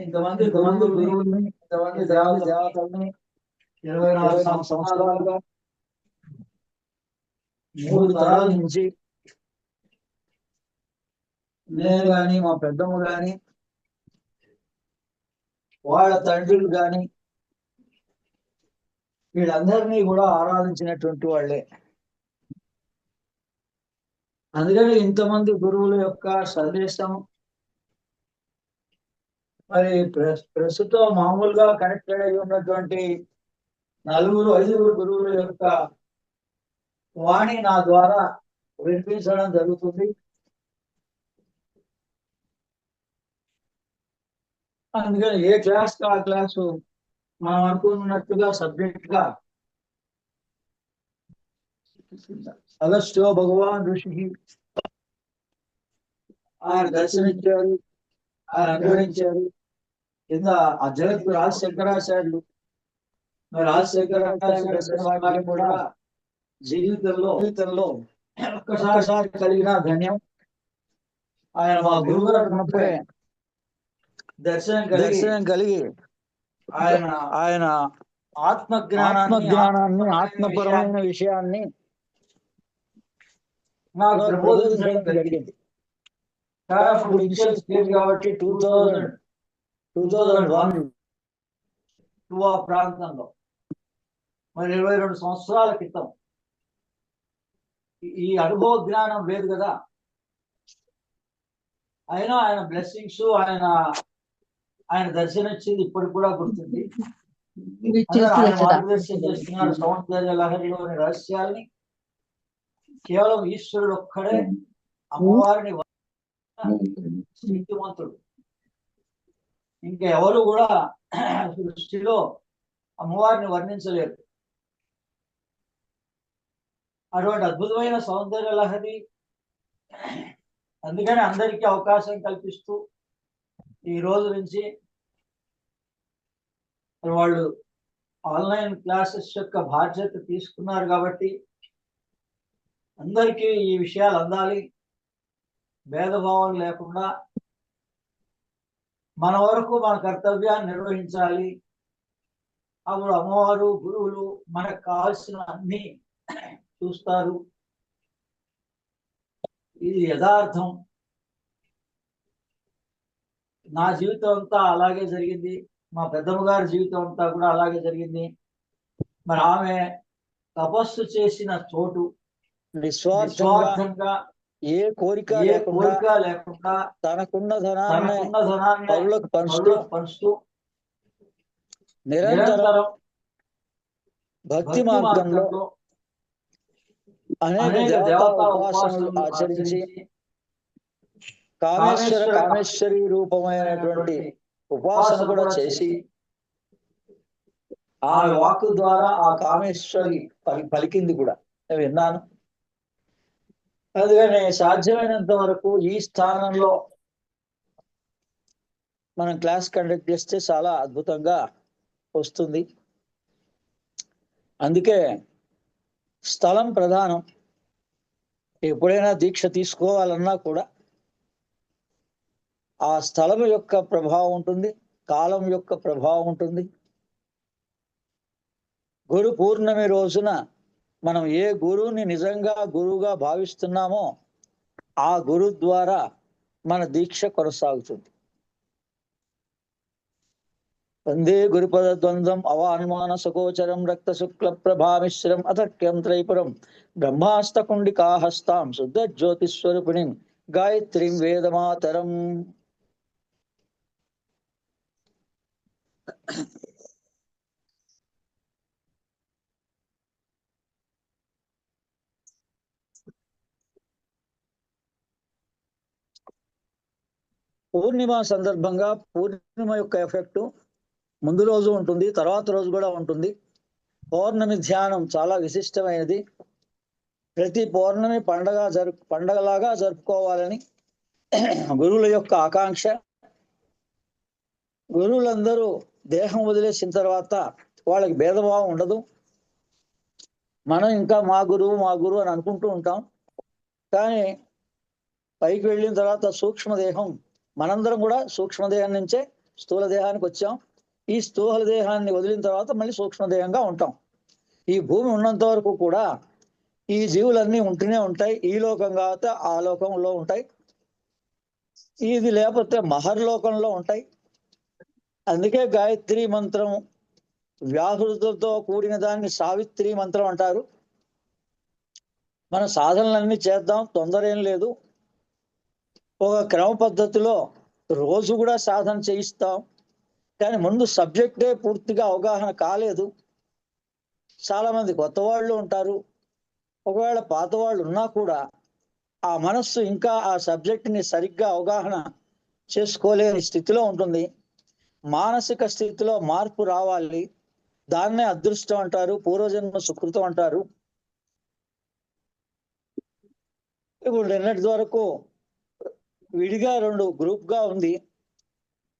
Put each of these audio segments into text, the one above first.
ఇంతమంది గురువుల్ని, ఇంతమంది దేవతల్ని 24 సంవత్సరాలుగా 3 తరాల నుంచి నేను గాని, మా పెద్దమ్మ గాని, వాళ్ళ తండ్రులు గాని, వీళ్ళందరినీ కూడా ఆరాధించినటువంటి వాళ్ళే. అందుకని ఇంతమంది గురువుల యొక్క సందేశం మరి ప్రస్తుతం మామూలుగా కనెక్టెడ్ అయి ఉన్నటువంటి 4-5 గురువుల యొక్క వాణి నా ద్వారా వినిపించడం జరుగుతుంది. అందుకని ఏ క్లాస్ ఆ క్లాసు మనం అనుకున్నట్టుగా సబ్జెక్ట్ గా అగస్త్యో భగవాన్ ఋషికి ఆయన దర్శనించారు, ఆయన అనుగ్రహించారు. కింద ఆ జగత్ రాజశేఖరాచార్యులు, మరి రాజశేఖరాచార్య కూడా జీవితంలో ఒక్కసారి కలిగిన ధన్యం. ఆయన మా గురువు గారు ఉన్నప్పుడే దర్శనం కలిగి ఆయన ఆత్మజ్ఞానాన్ని ఆత్మపరమైన విషయాన్ని నాకు ప్రబోధించడం జరిగింది. అప్పుడు ఇనిషియల్ స్టేజ్ కాబట్టి 2001 ప్రాంతంలో మరి 22 సంవత్సరాల క్రితం ఈ అనుభవ జ్ఞానం లేదు కదా. అయినా ఆయన బ్లెస్సింగ్స్, ఆయన దర్శనం ఇచ్చింది ఇప్పటికి కూడా గుర్తుంది. మార్గదర్శనం చేస్తున్నాడు సౌందర్య లహరిలోని రహస్యాల్ని. కేవలం ఈశ్వరుడు ఒక్కడే అమ్మవారిని శక్తివంతుడు. ఇంకా ఎవరు కూడా సృష్టిలో అమ్మవారిని వర్ణించలేరు. అటువంటి అద్భుతమైన సౌందర్య లహరి. అందుకని అందరికీ అవకాశం కల్పిస్తూ ఈ రోజు నుంచి వాళ్ళు ఆన్లైన్ క్లాసెస్ యొక్క బాధ్యత తీసుకున్నారు కాబట్టి అందరికీ ఈ విషయాలు అందాలి. భేదభావం లేకుండా మన వరకు మన కర్తవ్యాన్ని నిర్వహించాలి. అప్పుడు అమ్మవారు, గురువులు మనకు కావాల్సిన అన్ని చూస్తారు. ఇది యథార్థం. నా జీవితం అంతా అలాగే జరిగింది. మా పెద్దమ్మ గారి జీవితం అంతా కూడా అలాగే జరిగింది. మరి ఆమె తపస్సు చేసిన చోటు నిస్వార్థంగా ఏ కోరిక లేకుండా తనకున్న ధనాన్ని పరులకు పంచుతూ నిరంతరం భక్తి మార్గంలో అనేక దేవతా ఉపాసనలు ఆచరించి కామేశ్వరి రూపమైనటువంటి ఉపాసన కూడా చేసి ఆ వాక్కు ద్వారా ఆ కామేశ్వరి పలికింది కూడా నేను విన్నాను. అందుకని సాధ్యమైనంత వరకు ఈ స్థానంలో మనం క్లాస్ కండక్ట్ చేస్తే చాలా అద్భుతంగా వస్తుంది. అందుకే స్థలం ప్రధానం. ఎప్పుడైనా దీక్ష తీసుకోవాలన్నా కూడా ఆ స్థలం యొక్క ప్రభావం ఉంటుంది, కాలం యొక్క ప్రభావం ఉంటుంది. గురు పూర్ణమి రోజున మనం ఏ గురువుని నిజంగా గురువుగా భావిస్తున్నామో ఆ గురు ద్వారా మన దీక్ష కొనసాగుతుంది. వందే గురుపద ద్వంద్వం అవాన్మాన సగోచరం రక్త శుక్ల ప్రభామిశ్రం అతక్యం త్రైపురం బ్రహ్మాస్తకుండికాహస్తాం శుద్ధ జ్యోతిస్వరూపిణిం గాయత్రీం వేదమాతరం. పూర్ణిమ సందర్భంగా పూర్ణిమ యొక్క ఎఫెక్ట్ ముందు రోజు ఉంటుంది, తర్వాత రోజు కూడా ఉంటుంది. పౌర్ణమి ధ్యానం చాలా విశిష్టమైనది. ప్రతి పౌర్ణమి పండగలాగా జరుపుకోవాలని గురువుల యొక్క ఆకాంక్ష. గురువులందరూ దేహం వదిలేసిన తర్వాత వాళ్ళకి భేదభావం ఉండదు. మనం ఇంకా మా గురువు అని అనుకుంటూ ఉంటాం. కానీ పైకి వెళ్ళిన తర్వాత సూక్ష్మదేహం, మనందరం కూడా సూక్ష్మదేహం నుంచే స్థూల దేహానికి వచ్చాం. ఈ స్థూల దేహాన్ని వదిలిన తర్వాత మళ్ళీ సూక్ష్మదేహంగా ఉంటాం. ఈ భూమి ఉన్నంత వరకు కూడా ఈ జీవులన్నీ ఉంటూనే ఉంటాయి. ఈ లోకం కాకపోతే ఆ లోకంలో ఉంటాయి, ఇది లేకపోతే మహర్లోకంలో ఉంటాయి. అందుకే గాయత్రి మంత్రం వ్యాహృతులతో కూడిన దాన్ని సావిత్రి మంత్రం అంటారు. మన సాధనలన్నీ చేద్దాం, తొందర ఏం లేదు. ఒక క్రమ పద్ధతిలో రోజు కూడా సాధన చేయిస్తాం. కానీ ముందు సబ్జెక్టే పూర్తిగా అవగాహన కాలేదు. చాలా మంది కొత్త వాళ్ళు ఉంటారు. ఒకవేళ పాత వాళ్ళు ఉన్నా కూడా ఆ మనస్సు ఇంకా ఆ సబ్జెక్ట్ని సరిగ్గా అవగాహన చేసుకోలేని స్థితిలో ఉంటుంది. మానసిక స్థితిలో మార్పు రావాలి. దాన్నే అదృష్టం అంటారు, పూర్వజన్మ సుకృతం అంటారు. ఇప్పుడు నిన్నటి వరకు విడిగా 2 గ్రూప్గా ఉంది.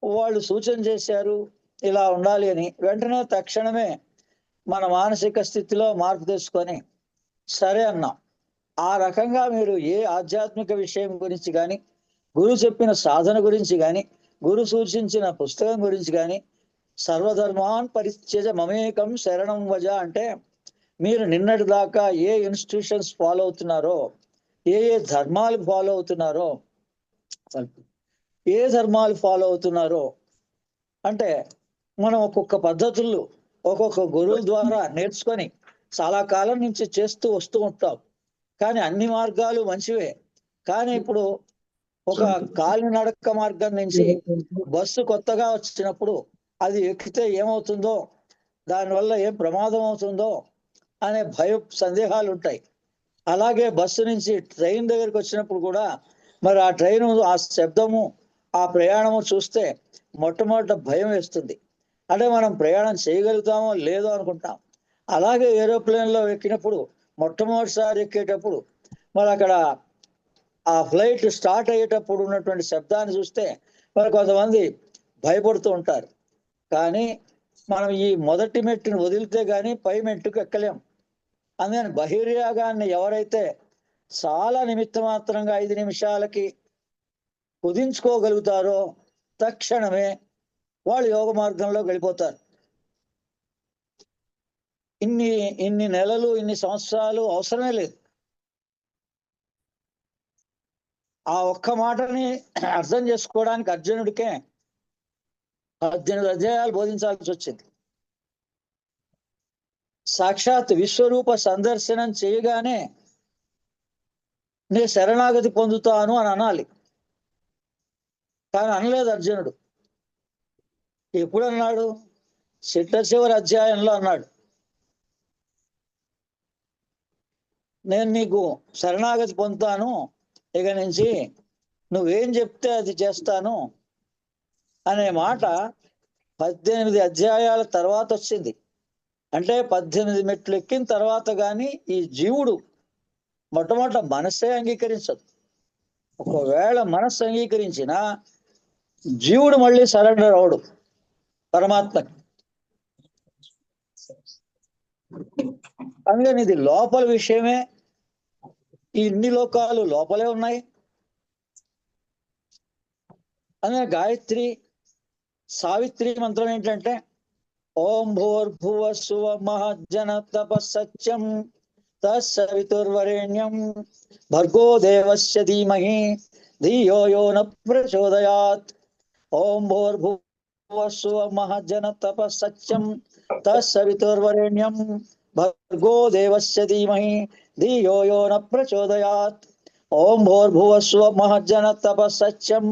వాళ్ళు సూచన చేశారు ఇలా ఉండాలి అని. వెంటనే తక్షణమే మన మానసిక స్థితిలో మార్పు తెచ్చుకొని సరే అన్నాం. ఆ రకంగా మీరు ఏ ఆధ్యాత్మిక విషయం గురించి కానీ, గురువు చెప్పిన సాధన గురించి కానీ, గురు సూచించిన పుస్తకం గురించి కానీ, సర్వధర్మాన్ పరిత్యజ మమేకం శరణం వజ అంటే మీరు నిన్నటి దాకా ఏ ఇన్స్టిట్యూషన్స్ ఫాలో అవుతున్నారో, ఏ ధర్మాలు ఫాలో అవుతున్నారో, అంటే మనం ఒక్కొక్క పద్ధతులు ఒక్కొక్క గురువుల ద్వారా నేర్చుకొని చాలా కాలం నుంచి చేస్తూ వస్తూ ఉంటాం. కానీ అన్ని మార్గాలు మంచివే. కానీ ఇప్పుడు ఒక కాలినడక మార్గం నుంచి బస్సు కొత్తగా వచ్చినప్పుడు అది ఎక్కితే ఏమవుతుందో, దానివల్ల ఏం ప్రమాదం అవుతుందో అనే సందేహాలు ఉంటాయి. అలాగే బస్సు నుంచి ట్రైన్ దగ్గరికి వచ్చినప్పుడు కూడా మరి ఆ ట్రైను, ఆ శబ్దము, ఆ ప్రయాణము చూస్తే మొట్టమొదట భయం వేస్తుంది. అంటే మనం ప్రయాణం చేయగలుగుతామో లేదో అనుకుంటాం. అలాగే ఏరోప్లేన్లో ఎక్కినప్పుడు మొట్టమొదటిసారి ఎక్కేటప్పుడు మరి అక్కడ ఆ ఫ్లైట్ స్టార్ట్ అయ్యేటప్పుడు ఉన్నటువంటి శబ్దాన్ని చూస్తే మరి కొంతమంది భయపడుతూ ఉంటారు. కానీ మనం ఈ మొదటి మెట్టును వదిలితే కానీ పై మెట్టుకు ఎక్కలేం. అందుకని బహిర్యాగాన్ని ఎవరైతే చాలా నిమిత్త మాత్రంగా 5 నిమిషాలకి కుదించుకోగలుగుతారో తక్షణమే వాళ్ళు యోగ మార్గంలో వెళ్ళిపోతారు. ఇన్ని నెలలు, ఇన్ని సంవత్సరాలు అవసరమే లేదు. ఆ ఒక్క మాటని అర్థం చేసుకోవడానికి అర్జునుడికే 18 అధ్యాయాలు బోధించాల్సి వచ్చింది. సాక్షాత్ విశ్వరూప సందర్శనం చేయగానే నేను శరణాగతి పొందుతాను అని అనాలి. కానీ అనలేదు అర్జునుడు. ఎప్పుడు అన్నాడు? చిట్ట అధ్యాయంలో అన్నాడు, నేను నీకు శరణాగతి పొందుతాను, ఇక నుంచి నువ్వేం చెప్తే అది చేస్తాను అనే మాట 18 అధ్యాయాల తర్వాత వచ్చింది. అంటే 18 మెట్లు ఎక్కిన తర్వాత కానీ ఈ జీవుడు మొట్టమొదట మనస్సే అంగీకరించదు. ఒకవేళ మనస్సు అంగీకరించినా జీవుడు మళ్ళీ సరెండర్ అవడు పరమాత్మకి. అందుకని ఇది లోపల విషయమే. ఈ ఇన్ని లోకాలు లోపలే ఉన్నాయి. అందుకని గాయత్రి సావిత్రి మంత్రం ఏంటంటే ఓం భూర్భువ స్వ మహజ్జన తపస్సత్యం తస్సవితుర్వరేణ్యం భర్గో దేవస్య ధీమహి ధియో యో న ప్రచోదయాత్. ఓం భూర్భువ స్వ మహజ్జన తపస్సత్యం తస్సవితుర్వరేణ్యం భర్గో దేవస్య ధీమహి ధియో యో న ప్రచోదయాత్. ఓం భూర్భువ స్వ మహజ్జన తపస్సత్యం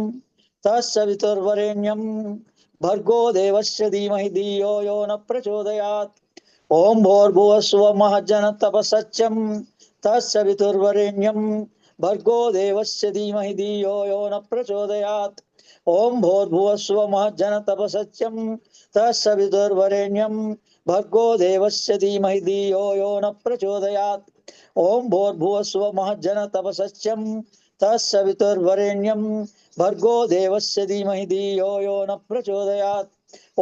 తస్సవితుర్వరేణ్యం భర్గో దేవస్య ధీమహి ధియో యో న ప్రచోదయాత్. ఓం భూర్భువ స్వ మహజ్జన తపస్సత్యం తస్సవితుర్వరేణ్యం భర్గో దేవస్య ధీమహి ధియో యో న ప్రచోదయాత్. ఓం భూర్భువ స్వ మహజ్జన తపస్సత్యం తస్సవితుర్వరేణ్యం భర్గో దేవస్య ధీమహి ధియో యో న ప్రచోదయాత్. ఓం భూర్భువ స్వ మహజ్జన తపస్సత్యం తస్సవితుర్వరేణ్యం భర్గో దేవస్య ధీమహి ధియో యో న ప్రచోదయాత్.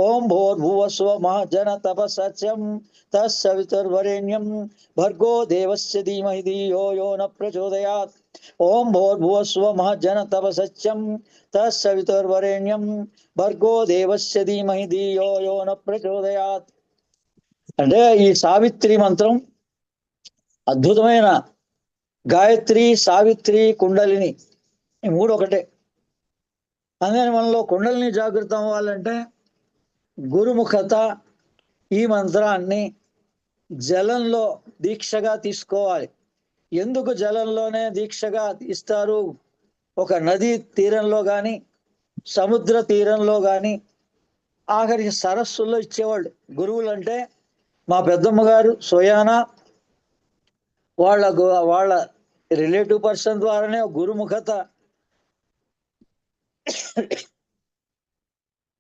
ఓం భూర్భువస్వ మహాజన తపసత్యం తస్సవితుర్వరేణ్యం భర్గో దేవస్య ధీమహి ధియో యో న ప్రచోదయాత్. ఓం భూర్భువస్వ మహాజన తపసత్యం తస్సవితుర్వరేణ్యం భర్గో దేవస్య ధీమహి ధియో యో న ప్రచోదయాత్. అంటే ఈ సావిత్రి మంత్రం అద్భుతమైన గాయత్రి, సావిత్రి, కుండలిని ఈ మూడు ఒకటే. అందుకని మనలో కుండలిని జాగృతం అవ్వాలంటే గురుముఖత ఈ మంత్రాన్ని జలంలో దీక్షగా తీసుకోవాలి. ఎందుకు జలంలోనే దీక్షగా ఇస్తారు? ఒక నదీ తీరంలో కానీ, సముద్ర తీరంలో కానీ, ఆఖరికి సరస్సుల్లో ఇచ్చేవాళ్ళు గురువులు. అంటే మా పెద్దమ్మ గారు సోయానా వాళ్ళ రిలేటివ్ పర్సన్ ద్వారానే గురుముఖత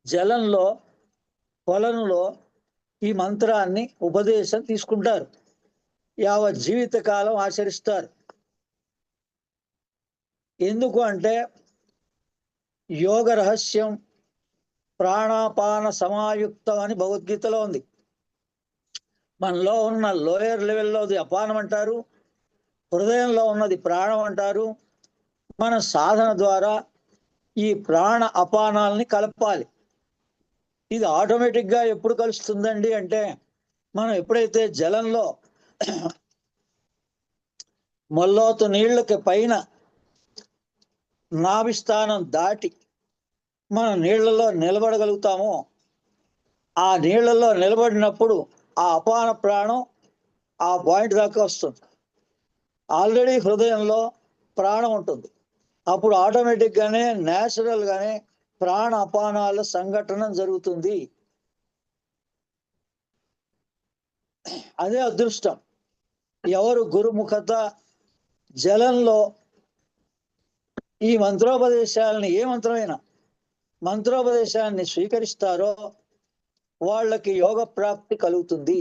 జలంలో, కొలనులో ఈ మంత్రాన్ని ఉపదేశం తీసుకుంటారు. యావత్ జీవితకాలం ఆచరిస్తారు. ఎందుకు అంటే యోగ రహస్యం ప్రాణాపాన సమాయుక్తం అని భగవద్గీతలో ఉంది. మనలో ఉన్న లోయర్ లెవెల్లో అపానం అంటారు, హృదయంలో ఉన్నది ప్రాణం అంటారు. మన సాధన ద్వారా ఈ ప్రాణ అపానాల్ని కలపాలి. ఇది ఆటోమేటిక్గా ఎప్పుడు కలుస్తుందండి అంటే మనం ఎప్పుడైతే జలంలో మొల్లోతు నీళ్ళకి పైన నాభిస్థానం దాటి మనం నీళ్లలో నిలబడగలుగుతామో, ఆ నీళ్లలో నిలబడినప్పుడు ఆ అపాన ప్రాణం ఆ పాయింట్ దాకా వస్తుంది. ఆల్రెడీ హృదయంలో ప్రాణం ఉంటుంది. అప్పుడు ఆటోమేటిక్గానే న్యాచురల్గానే ప్రాణ అపానాల సంఘటన జరుగుతుంది. అదే అదృష్టం. ఎవరు గురుముఖత జలంలో ఈ మంత్రోపదేశాలని, ఏ మంత్రమైనా మంత్రోపదేశాన్ని స్వీకరిస్తారో వాళ్ళకి యోగ ప్రాప్తి కలుగుతుంది.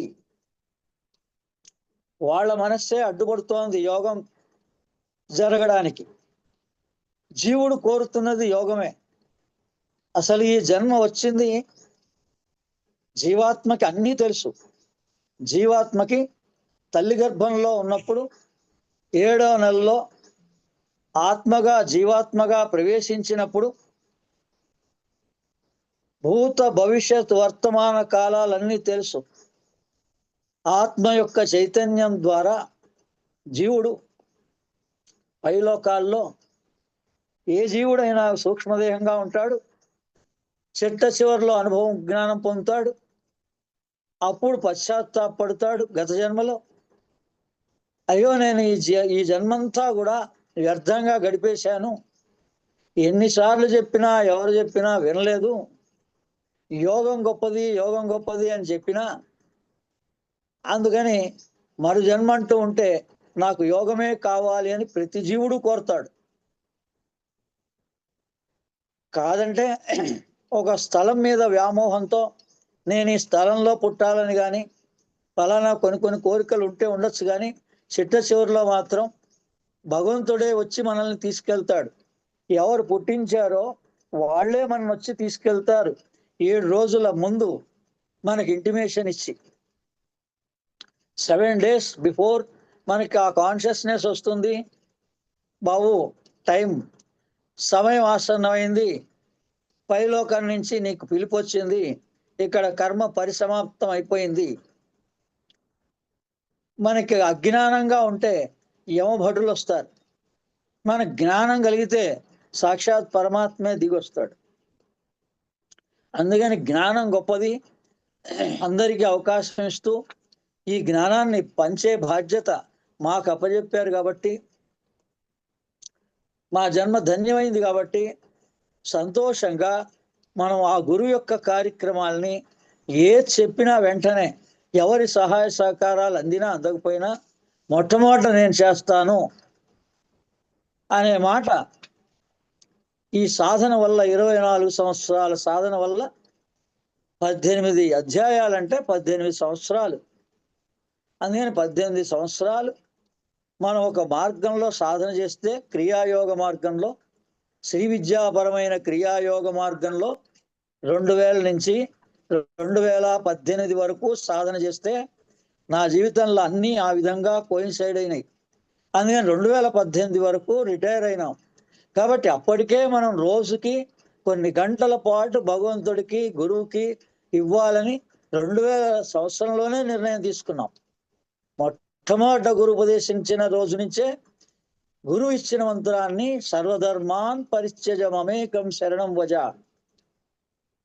వాళ్ళ మనస్సే అడ్డుపడుతోంది యోగం జరగడానికి. జీవుడు కోరుతున్నది యోగమే. అసలు ఈ జన్మ వచ్చింది జీవాత్మకి అన్నీ తెలుసు. జీవాత్మకి తల్లి గర్భంలో ఉన్నప్పుడు 7వ నెలలో ఆత్మగా జీవాత్మగా ప్రవేశించినప్పుడు భూత భవిష్యత్ వర్తమాన కాలాలన్నీ తెలుసు. ఆత్మ యొక్క చైతన్యం ద్వారా జీవుడు పైలోకాల్లో ఏ జీవుడైనా సూక్ష్మదేహంగా ఉంటాడు. చిట్ట చివరిలో అనుభవం జ్ఞానం పొందుతాడు. అప్పుడు పశ్చాత్తాపడతాడు గత జన్మలో. అయ్యో నేను ఈ జన్మంతా కూడా వ్యర్థంగా గడిపేశాను, ఎన్నిసార్లు చెప్పినా ఎవరు చెప్పినా వినలేదు, యోగం గొప్పది యోగం గొప్పది అని చెప్పినా, అందుకని మరు జన్మ అంటూ ఉంటే నాకు యోగమే కావాలి అని ప్రతి జీవుడు కోరతాడు. కాదంటే ఒక స్థలం మీద వ్యామోహంతో నేను ఈ స్థలంలో పుట్టాలని కానీ ఫలానా కొన్ని కోరికలు ఉంటే ఉండొచ్చు, కానీ చిట్ట చివరిలో మాత్రం భగవంతుడే వచ్చి మనల్ని తీసుకెళ్తాడు. ఎవరు పుట్టించారో వాళ్ళే మనల్ని వచ్చి తీసుకెళ్తారు. 7 రోజుల ముందు మనకి ఇంటిమేషన్ ఇచ్చి 7 days బిఫోర్ మనకి ఆ కాన్షియస్నెస్ వస్తుంది. బాబు టైం, సమయం ఆసన్నమైంది, పైలోకం నుంచి నీకు పిలుపు వచ్చింది, ఇక్కడ కర్మ పరిసమాప్తం అయిపోయింది. మనకి అజ్ఞానంగా ఉంటే యమభటులు వస్తారు. మన జ్ఞానం కలిగితే సాక్షాత్ పరమాత్మే దిగొస్తాడు. అందుకని జ్ఞానం గొప్పది. అందరికీ అవకాశం ఇస్తూ ఈ జ్ఞానాన్ని పంచే బాధ్యత మాకు అప్పచెప్పారు కాబట్టి, మా జన్మ ధన్యమైంది కాబట్టి సంతోషంగా మనం ఆ గురువు యొక్క కార్యక్రమాలని ఏది చెప్పినా వెంటనే, ఎవరి సహాయ సహకారాలు అందినా అందకపోయినా మొట్టమొదట నేను చేస్తాను అనే మాట ఈ సాధన వల్ల, 24 సంవత్సరాల సాధన వల్ల 18 అధ్యాయాలంటే 18 సంవత్సరాలు. అందుకని 18 సంవత్సరాలు మనం ఒక మార్గంలో సాధన చేస్తే, క్రియాయోగ మార్గంలో, శ్రీ విద్యాపరమైన క్రియాయోగ మార్గంలో 2000 నుంచి 2018 వరకు సాధన చేస్తే నా జీవితంలో అన్నీ ఆ విధంగా కోయిన్సైడ్ అయినాయి. అందుకని 2018 వరకు రిటైర్ అయినాం. కాబట్టి అప్పటికే మనం రోజుకి కొన్ని గంటల పాటు భగవంతుడికి గురువుకి ఇవ్వాలని 2000 సంవత్సరంలోనే నిర్ణయం తీసుకున్నాం. మొట్టమొదట గురు ఉపదేశించిన రోజు నుంచే గురువు ఇచ్చిన మంత్రాన్ని సర్వధర్మాన్ పరిత్యజ మమేకం శరణం వజ,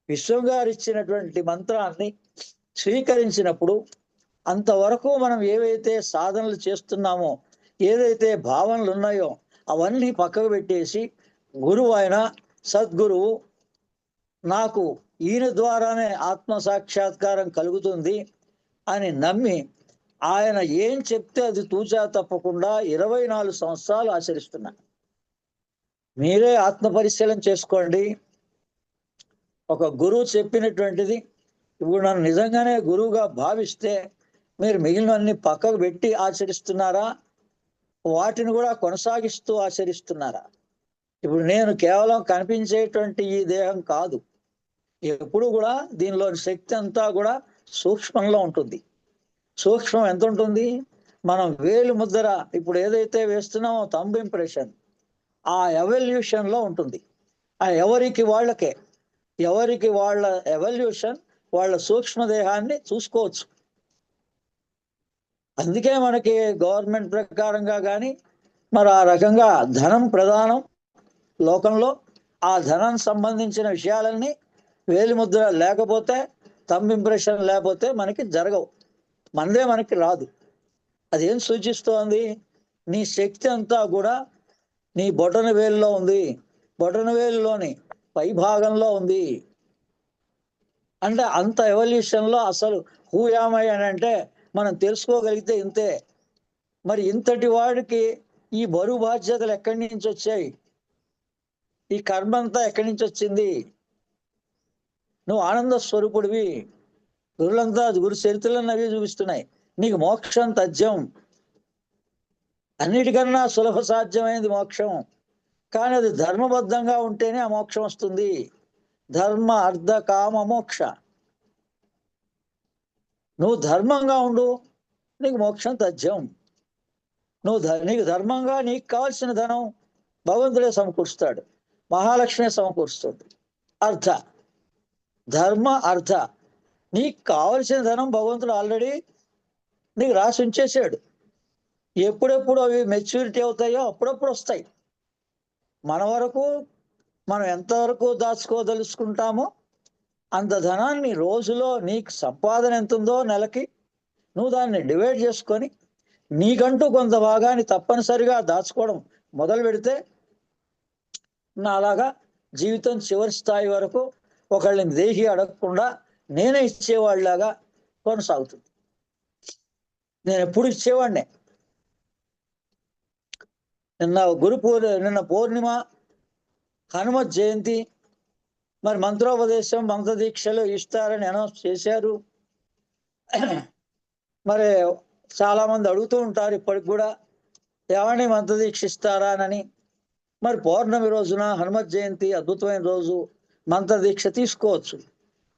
విశ్వం గారు ఇచ్చినటువంటి మంత్రాన్ని స్వీకరించినప్పుడు అంతవరకు మనం ఏవైతే సాధనలు చేస్తున్నామో, ఏదైతే భావనలు ఉన్నాయో అవన్నీ పక్కకు పెట్టేసి గురువు అయిన సద్గురువు నాకు ఈయన ద్వారానే ఆత్మ సాక్షాత్కారం కలుగుతుంది అని నమ్మి ఆయన ఏం చెప్తే అది తూచా తప్పకుండా 24 సంవత్సరాలు ఆచరిస్తున్నా. మీరే ఆత్మ పరిశీలన చేసుకోండి. ఒక గురువు చెప్పినటువంటిది ఇప్పుడు నన్ను నిజంగానే గురువుగా భావిస్తే మీరు మిగిలినన్ని పక్కకు పెట్టి ఆచరిస్తున్నారా, వాటిని కూడా కొనసాగిస్తూ ఆచరిస్తున్నారా? ఇప్పుడు నేను కేవలం కనిపించేటువంటి ఈ దేహం కాదు, ఎప్పుడు కూడా దీనిలోని శక్తి అంతా కూడా సూక్ష్మంలో ఉంటుంది. సూక్ష్మం ఎంత ఉంటుంది? మనం వేలు ముద్ర ఇప్పుడు ఏదైతే వేస్తున్నామో థంబ్ ఇంప్రెషన్, ఆ ఎవల్యూషన్ లో ఉంటుంది. ఆ ఎవరికి వాళ్ళ ఎవల్యూషన్, వాళ్ళ సూక్ష్మదేహాన్ని చూసుకోవచ్చు. అందుకే మనకి గవర్నమెంట్ ప్రకారంగా కానీ మరి ఆ రకంగా ధనం ప్రధానం లోకంలో. ఆ ధనం సంబంధించిన విషయాలన్నీ వేలిముద్ర లేకపోతే, థంబ్ ఇంప్రెషన్ లేకపోతే మనకి జరగవు, మనదే మనకి రాదు. అదేం సూచిస్తోంది? నీ శక్తి అంతా కూడా నీ బొటన వేలులో ఉంది, బొటన వేలులోని పై భాగంలో ఉంది. అంటే అంత ఎవల్యూషన్లో అసలు హూయామై అని అంటే మనం తెలుసుకోగలిగితే ఇంతే. మరి ఇంతటి వాడికి ఈ బరువు బాధ్యతలు ఎక్కడి నుంచి వచ్చాయి? ఈ కర్మ అంతా ఎక్కడి నుంచి వచ్చింది? నువ్వు ఆనంద స్వరూపుడివి. గురులంతా గురు చరిత్రలను అవి చూపిస్తున్నాయి. నీకు మోక్షం తథ్యం, అన్నిటికన్నా సులభ సాధ్యమైనది మోక్షం. కానీ అది ధర్మబద్ధంగా ఉంటేనే ఆ మోక్షం వస్తుంది. ధర్మ అర్థ కామ మోక్ష. నువ్వు ధర్మంగా ఉండు, నీకు మోక్షం తథ్యం. నీకు ధర్మంగా నీకు కావాల్సిన ధనం భగవంతుడే సమకూరుస్తాడు, మహాలక్ష్మి సమకూరుస్తుంది. అర్థ, ధర్మ అర్థ, నీకు కావలసిన ధనం భగవంతుడు ఆల్రెడీ నీకు రాసి ఉంచేసాడు. ఎప్పుడెప్పుడు అవి మెచ్యూరిటీ అవుతాయో అప్పుడప్పుడు వస్తాయి. మన వరకు మనం ఎంతవరకు దాచుకోదలుచుకుంటామో అంత ధనాన్ని రోజులో నీకు సంపాదన ఎంత ఉందో నెలకి నువ్వు దాన్ని డివైడ్ చేసుకొని నీకంటూ కొంత భాగాన్ని తప్పనిసరిగా దాచుకోవడం మొదలు పెడితే నా అలాగా జీవితం చివరి స్థాయి వరకు ఒకళ్ళని దేహి అడగకుండా నేనే ఇచ్చేవాళ్ళలాగా కొనసాగుతుంది. నేను ఎప్పుడు ఇచ్చేవాడినే. నిన్న పౌర్ణిమ, హనుమత్ జయంతి, మరి మంత్రోపదేశం మంత్ర దీక్షలు ఇస్తారని అనౌన్స్ చేశారు. మరి చాలా మంది అడుగుతూ ఉంటారు ఇప్పటికి కూడా, ఏమని మంత్ర దీక్ష ఇస్తారా అని. మరి పౌర్ణమి రోజున హనుమత్ జయంతి అద్భుతమైన రోజు, మంత్ర దీక్ష తీసుకోవచ్చు.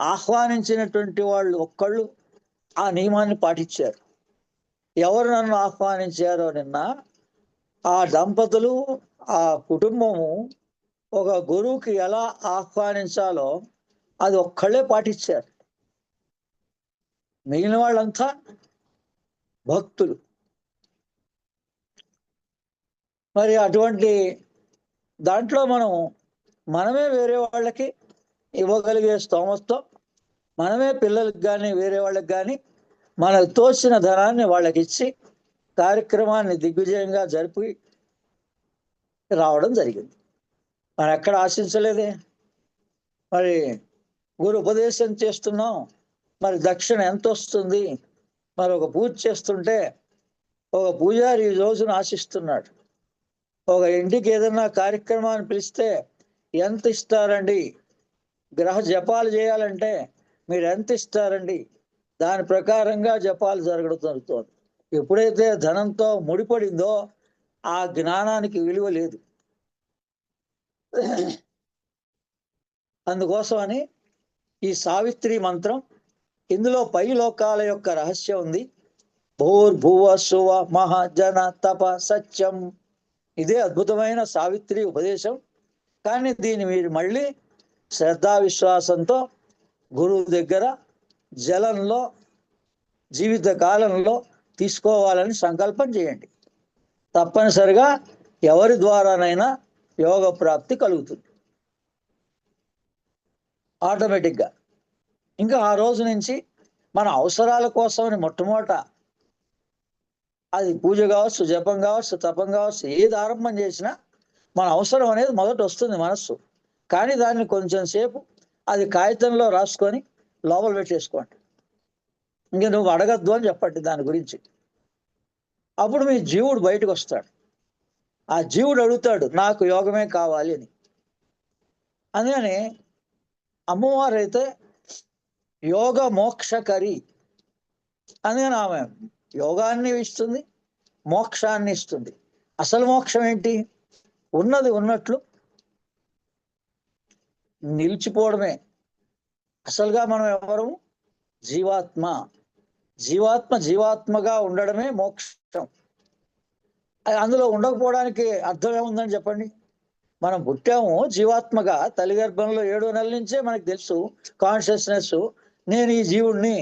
ఆహ్వానించినటువంటి వాళ్ళు ఒక్కళ్ళు ఆ నియమాన్ని పాటించారు. ఎవరు నన్ను ఆహ్వానించారో నిన్న, ఆ దంపతులు, ఆ కుటుంబము ఒక గురువుకి ఎలా ఆహ్వానించాలో అది ఒక్కళ్ళే పాటించారు. మిగిలిన వాళ్ళంతా భక్తులు. మరి అటువంటి దాంట్లో మనమే వేరే వాళ్ళకి ఇవ్వగలిగే స్తోమతో మనమే పిల్లలకి కానీ వేరే వాళ్ళకి కానీ మనకు తోచిన ధనాన్ని వాళ్ళకి ఇచ్చి కార్యక్రమాన్ని దిగ్విజయంగా జరిపి రావడం జరిగింది. మనం ఎక్కడ ఆశించలేదే. మరి గురు ఉపదేశం చేస్తున్నాం, మరి దక్షిణ ఎంత వస్తుంది? మరి ఒక పూజ చేస్తుంటే ఒక పూజారి ఈ రోజున ఆశిస్తున్నాడు. ఒక ఇంటికి ఏదైనా కార్యక్రమాన్ని పిలిస్తే ఎంత ఇస్తారండి? గ్రహ జపాలు చేయాలంటే మీరు ఎంత ఇస్తారండి? దాని ప్రకారంగా జపాలు జరుగుతుంది. ఎప్పుడైతే ధనంతో ముడిపడిందో ఆ జ్ఞానానికి విలువ లేదు. అందుకోసమని ఈ సావిత్రి మంత్రం, ఇందులో పై లోకాల యొక్క రహస్యం ఉంది. భూర్భువ సువ మహాజన తప సత్యం. ఇదే అద్భుతమైన సావిత్రి ఉపదేశం. కానీ దీన్ని మీరు మళ్ళీ శ్రద్ధా విశ్వాసంతో గురువు దగ్గర జలంలో జీవిత కాలంలో తీసుకోవాలని సంకల్పం చేయండి. తప్పనిసరిగా ఎవరి ద్వారానైనా యోగ ప్రాప్తి కలుగుతుంది ఆటోమేటిక్గా. ఇంకా ఆ రోజు నుంచి మన అవసరాల కోసమని మొట్టమొదట అది పూజ కావచ్చు, జపం కావచ్చు, తపం కావచ్చు, ఏది ఆరంభం చేసినా మన అవసరం అనేది మొదట వస్తుంది మనస్సు. కానీ దాన్ని కొంచెం సేపు అది కాగితంలో రాసుకొని లోపల పెట్టేసుకోండి. ఇంక నువ్వు అడగద్దు అని చెప్పండి దాని గురించి. అప్పుడు మీ జీవుడు బయటకు వస్తాడు. ఆ జీవుడు అడుగుతాడు, నాకు యోగమే కావాలి అని. అందుకని అమ్మవారు అయితే యోగ మోక్షకరి. అందుకని ఆమె యోగాన్ని ఇస్తుంది, మోక్షాన్ని ఇస్తుంది. అసలు మోక్షం ఏంటి? ఉన్నది ఉన్నట్లు నిలిచిపోవడమే. అసలుగా మనం ఎవరు? జీవాత్మ. జీవాత్మగా ఉండడమే మోక్షం. అందులో ఉండకపోవడానికి అర్థం ఏముందని చెప్పండి. మనం పుట్టాము జీవాత్మగా, తల్లి గర్భంలో 7 నెలల నుంచే మనకు తెలుసు కాన్షియస్నెస్, నేను ఈ జీవుణ్ణి,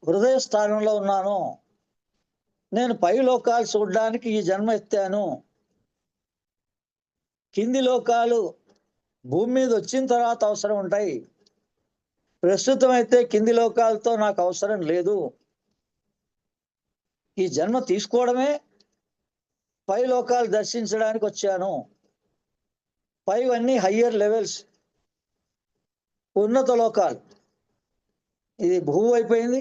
హృదయ స్థానంలో ఉన్నాను, నేను పై లోకాలు చూడడానికి ఈ జన్మ ఎత్తాను, కింది లోకాలు భూమి మీద వచ్చిన తర్వాత అవసరం ఉంటాయి, ప్రస్తుతం అయితే కింది లోకాలతో నాకు అవసరం లేదు, ఈ జన్మ తీసుకోవడమే పై లోకాలు దర్శించడానికి వచ్చాను. పైవన్నీ హయ్యర్ లెవెల్స్, ఉన్నత లోకాలు. ఇది భూవ అయిపోయింది,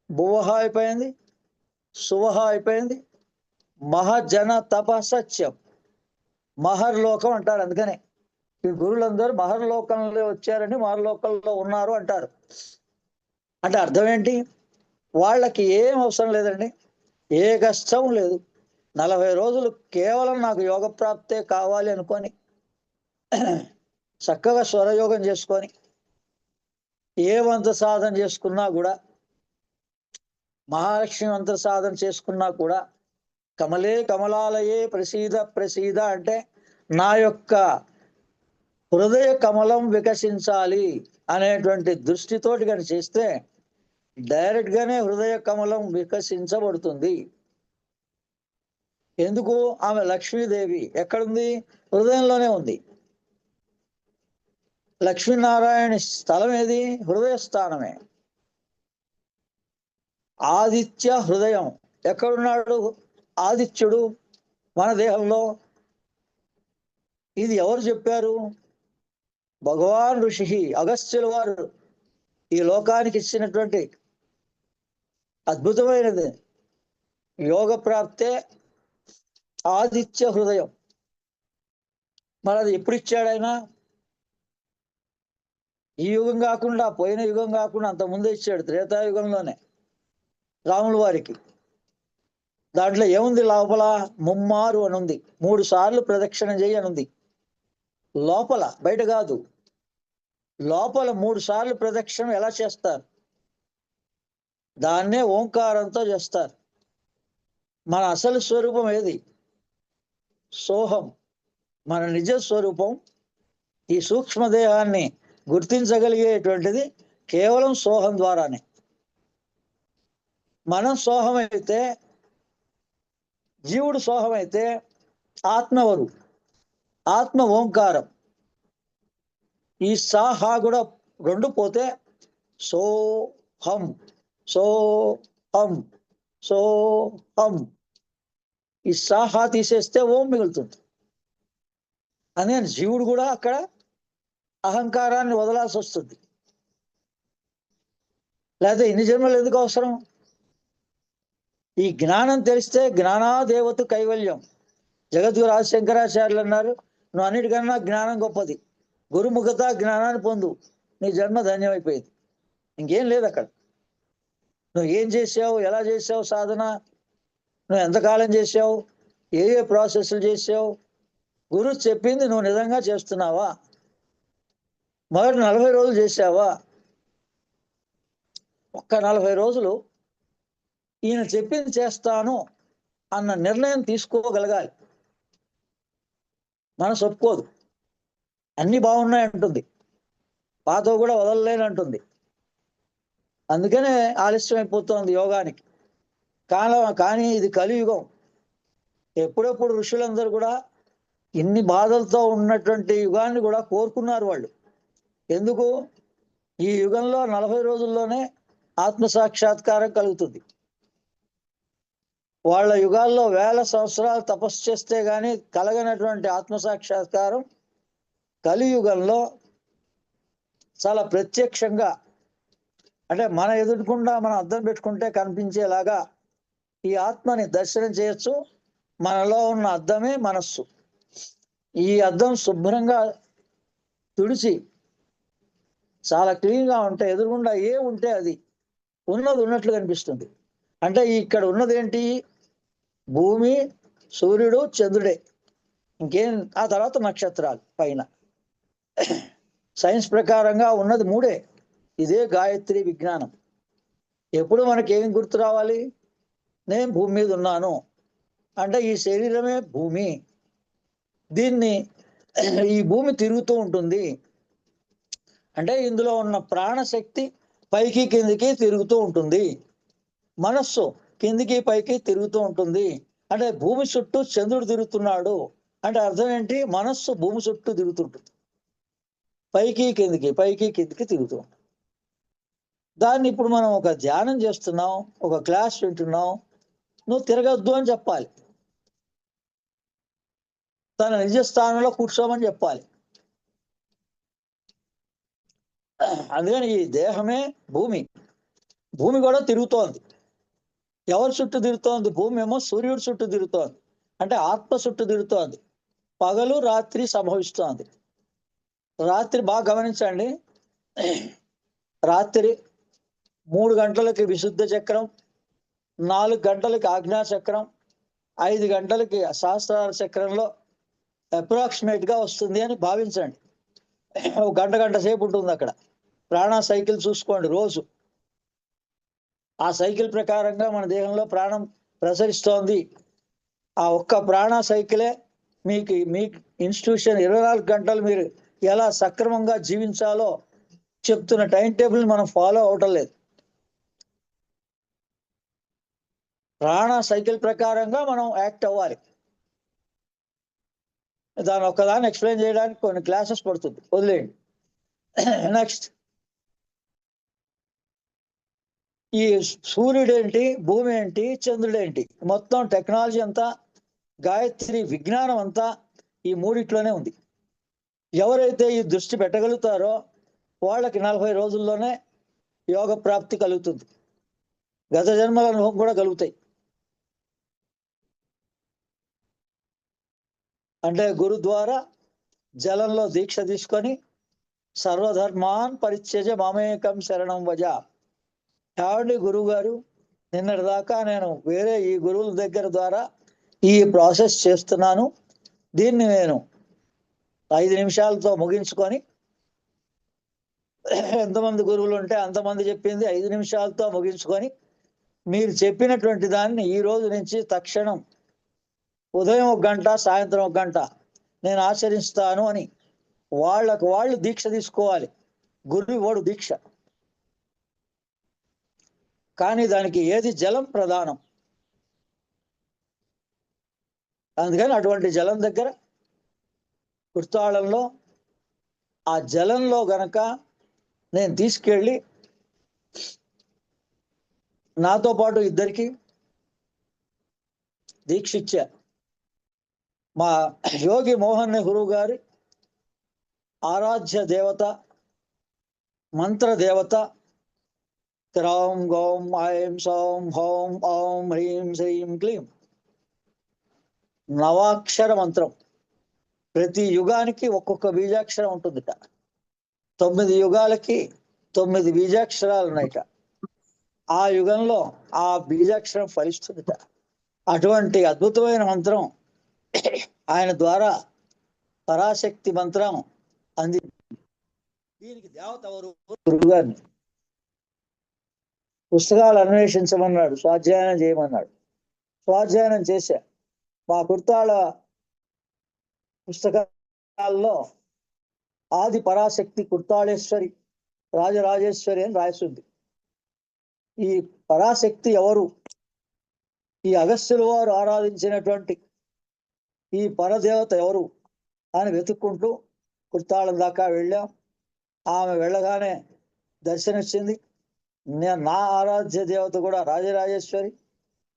భువహ అయిపోయింది, సువహ అయిపోయింది, మహజన తప సత్యం. మహర్లోకం అంటారు. అందుకనే ఈ గురువులందరూ మహర్లోకంలో వచ్చారని మహర్లోకంలో ఉన్నారు అంటారు. అంటే అర్థం ఏంటి? వాళ్ళకి ఏం అవసరం లేదండి, ఏ కష్టం లేదు. 40 రోజులు కేవలం నాకు యోగ ప్రాప్తే కావాలి అనుకొని చక్కగా స్వరయోగం చేసుకొని ఏ మంత్ర సాధన చేసుకున్నా కూడా, మహాలక్ష్మి మంత్ర సాధన చేసుకున్నా కూడా, కమలే కమలాలయే ప్రసీద ప్రసీద అంటే నా యొక్క హృదయ కమలం వికసించాలి అనేటువంటి దృష్టితోటి కానీ చేస్తే డైరెక్ట్ గానే హృదయ కమలం వికసించబడుతుంది. ఎందుకు? ఆమె లక్ష్మీదేవి ఎక్కడుంది? హృదయంలోనే ఉంది. లక్ష్మీనారాయణ స్థలం ఏది? హృదయ స్థానమే. ఆదిత్య హృదయం ఎక్కడున్నాడు? ఆదిత్యుడు మన దేహంలో. ఇది ఎవరు చెప్పారు? భగవాన్ ఋషి అగస్త్యుల వారు ఈ లోకానికి ఇచ్చినటువంటి అద్భుతమైనది యోగ ప్రాప్తే ఆదిత్య హృదయం. మరి అది ఎప్పుడు ఇచ్చాడైనా? ఈ యుగం కాకుండా, పోయిన యుగం కాకుండా అంత ముందే ఇచ్చాడు, త్రేతాయుగంలోనే రాముల వారికి. దాంట్లో ఏముంది? లోపల ముమ్మారు అని ఉంది, 3 సార్లు ప్రదక్షిణ చేయి అని ఉంది. లోపల, బయట కాదు. లోపల 3 సార్లు ప్రదక్షిణ ఎలా చేస్తారు? దాన్నే ఓంకారంతో చేస్తారు. మన అసలు స్వరూపం ఏది? సోహం. మన నిజ స్వరూపం ఈ సూక్ష్మదేహాన్ని గుర్తించగలిగేటువంటిది కేవలం సోహం ద్వారానే. మనం సోహమైతే, జీవుడు సోహమైతే ఆత్మవరు, ఆత్మ ఓంకారం. ఈ సాహా కూడా 2 పోతే సోహం, సోహం, సోహం. ఈ సాహా తీసేస్తే ఓం మిగులుతుంది. అని జీవుడు కూడా అక్కడ అహంకారాన్ని వదలాల్సి వస్తుంది. లేకపోతే ఇన్ని జన్మలు ఎందుకు అవసరం? ఈ జ్ఞానం తెలిస్తే జ్ఞానాదేవత కైవల్యం. జగద్గురు శంకరాచార్యులు అన్నారు, నువ్వు అన్నిటికన్నా జ్ఞానం గొప్పది, గురుముఖత జ్ఞానాన్ని పొందు, నీ జన్మ ధన్యమైపోయింది. ఇంకేం లేదు అక్కడ. నువ్వు ఏం చేసావు, ఎలా చేసావు సాధన, నువ్వు ఎంతకాలం చేసావు, ఏ ప్రాసెస్లు చేసావు, గురువు చెప్పింది నువ్వు నిజంగా చేస్తున్నావా? మొదటి 40 రోజులు చేసావా? ఒక్క 40 రోజులు ఈయన చెప్పింది చేస్తాను అన్న నిర్ణయం తీసుకోగలగాలి. మనసు ఒప్పుకోదు, అన్ని బాగున్నాయి అంటుంది, పాతవి కూడా వదలలేనంటుంది. అందుకనే ఆలస్యం అయిపోతుంది యోగానికి. కానీ ఇది కలియుగం. ఎప్పుడెప్పుడు ఋషులందరూ కూడా ఇన్ని బాధలతో ఉన్నటువంటి యుగాన్ని కూడా కోరుకున్నారు వాళ్ళు. ఎందుకు? ఈ యుగంలో 40 రోజుల్లోనే ఆత్మసాక్షాత్కారం కలుగుతుంది. వాళ్ళ యుగాల్లో వేల సంవత్సరాలు తపస్సు చేస్తే గాని కలగనటువంటి ఆత్మసాక్షాత్కారం కలియుగంలో చాలా ప్రత్యక్షంగా, అంటే మన ఎదుర్కొండా మనం అద్దం పెట్టుకుంటే కనిపించేలాగా ఈ ఆత్మని దర్శనం చేయొచ్చు. మనలో ఉన్న అద్దమే మనస్సు. ఈ అద్దం శుభ్రంగా తుడిచి చాలా క్లీన్గా ఉంటే ఎదురుగుండా ఏ ఉంటే అది ఉన్నది ఉన్నట్లు కనిపిస్తుంది. అంటే ఇక్కడ ఉన్నది ఏంటి? భూమి, సూర్యుడు, చంద్రుడే, ఇంకేం. ఆ తర్వాత నక్షత్రాలు పైన. సైన్స్ ప్రకారంగా ఉన్నది మూడే. ఇదే గాయత్రి విజ్ఞానం. ఎప్పుడు మనకేం గుర్తు రావాలి? నేను భూమి మీద ఉన్నాను అంటే ఈ శరీరమే భూమి. దీన్ని ఈ భూమి తిరుగుతూ ఉంటుంది అంటే ఇందులో ఉన్న ప్రాణశక్తి పైకి కిందికి తిరుగుతూ ఉంటుంది. మనస్సు కిందికి పైకి తిరుగుతూ ఉంటుంది. అంటే భూమి చుట్టూ చంద్రుడు తిరుగుతున్నాడు అంటే అర్థం ఏంటి? మనస్సు భూమి చుట్టూ తిరుగుతుంటుంది, పైకి కిందికి తిరుగుతూ ఉంటుంది. దాన్ని ఇప్పుడు మనం ఒక ధ్యానం చేస్తున్నాం, ఒక క్లాస్ వింటున్నాం, నువ్వు తిరగద్దు అని చెప్పాలి, తన నిజ స్థానంలో కూర్చోమని చెప్పాలి. అందుకని ఈ దేహమే భూమి. భూమి కూడా తిరుగుతోంది. ఎవరి చుట్టూ తిరుగుతోంది? భూమి ఏమో సూర్యుడి చుట్టూ తిరుగుతోంది, అంటే ఆత్మ చుట్టూ తిరుగుతోంది. పగలు రాత్రి సంభవిస్తోంది. రాత్రి బాగా గమనించండి. రాత్రి 3 గంటలకి విశుద్ధ చక్రం, 4 గంటలకి ఆజ్ఞా చక్రం, 5 గంటలకి సహస్రార చక్రంలో అప్రాక్సిమేట్ గా వస్తుంది అని భావించండి. ఒక గంట సేపు ఉంటుంది అక్కడ. ప్రాణ సైకిల్ చూసుకోండి రోజు. ఆ సైకిల్ ప్రకారంగా మన దేహంలో ప్రాణం ప్రసరిస్తోంది. ఆ ఒక్క ప్రాణ సైకిలే మీకు ఇన్స్టిట్యూషన్ 24 గంటలు మీరు ఎలా సక్రమంగా జీవించాలో చెప్తున్న టైం టేబుల్ మనం ఫాలో అవటం లేదు. ప్రాణ సైకిల్ ప్రకారంగా మనం యాక్ట్ అవ్వాలి. దాని ఒక్కదాన్ని ఎక్స్ప్లెయిన్ చేయడానికి కొన్ని క్లాసెస్ పడుతుంది, వదిలేయండి. నెక్స్ట్, ఈ సూర్యుడేంటి, భూమి ఏంటి, చంద్రుడేంటి, మొత్తం టెక్నాలజీ అంతా, గాయత్రి విజ్ఞానం అంతా ఈ మూడిట్లోనే ఉంది. ఎవరైతే ఈ దృష్టి పెట్టగలుగుతారో వాళ్ళకి 40 రోజుల్లోనే యోగ ప్రాప్తి కలుగుతుంది. గత జన్మల అనుభవం కూడా కలుగుతాయి. అంటే గురు ద్వారా జలంలో దీక్ష తీసుకొని సర్వధర్మాన్ పరిత్యజ మామేకం శరణం వజ. ఏమండి గురువు గారు, నిన్నటి దాకా నేను వేరే ఈ గురువుల దగ్గర ద్వారా ఈ ప్రాసెస్ చేస్తున్నాను, దీన్ని నేను 5 నిమిషాలతో ముగించుకొని, ఎంతమంది గురువులు ఉంటే అంతమంది చెప్పింది 5 నిమిషాలతో ముగించుకొని, మీరు చెప్పినటువంటి దాన్ని ఈ రోజు నుంచి తక్షణం ఉదయం 1 గంట, సాయంత్రం 1 గంట నేను ఆచరిస్తాను అని వాళ్ళకు వాళ్ళు దీక్ష తీసుకోవాలి. గురువు వాడు దీక్ష, కానీ దానికి ఏది జలం ప్రధానం. అందుకని అటువంటి జలం దగ్గర కుర్తాళంలో ఆ జలంలో గనక నేను తీసుకెళ్ళి నాతో పాటు ఇద్దరికి దీక్ష ఇచ్చా. మా యోగి మోహన్ నెహ్రూ గారి ఆరాధ్య దేవత, మంత్ర దేవత క్రౌం గౌం ఐం సౌం హౌం ఔం హ్రీం శ్రీం క్లీం నవాక్షర మంత్రం. ప్రతి యుగానికి ఒక్కొక్క బీజాక్షరం ఉంటుందిట. 9 యుగాలకి 9 బీజాక్షరాలు ఉన్నాయిట. ఆ యుగంలో ఆ బీజాక్షరం ఫలిస్తుందిట. అటువంటి అద్భుతమైన మంత్రం ఆయన ద్వారా పరాశక్తి మంత్రం అంది. దీనికి దేవత ఎవరు? గురువు గారిని పుస్తకాలు అన్వేషించమన్నాడు, స్వాధ్యాయనం చేయమన్నాడు. స్వాధ్యాయనం చేశా. మా కుర్తాళ పుస్తకాల్లో ఆది పరాశక్తి కుర్తాళేశ్వరి రాజరాజేశ్వరి అని రాసింది. ఈ పరాశక్తి ఎవరు? ఈ అగస్త్యుల వారు ఆరాధించినటువంటి ఈ పరదేవత ఎవరు అని వెతుక్కుంటూ కుర్తాళం దాకా వెళ్ళాం. ఆమె వెళ్ళగానే దర్శనమిచ్చింది. నా ఆరాధ్య దేవత కూడా రాజరాజేశ్వరి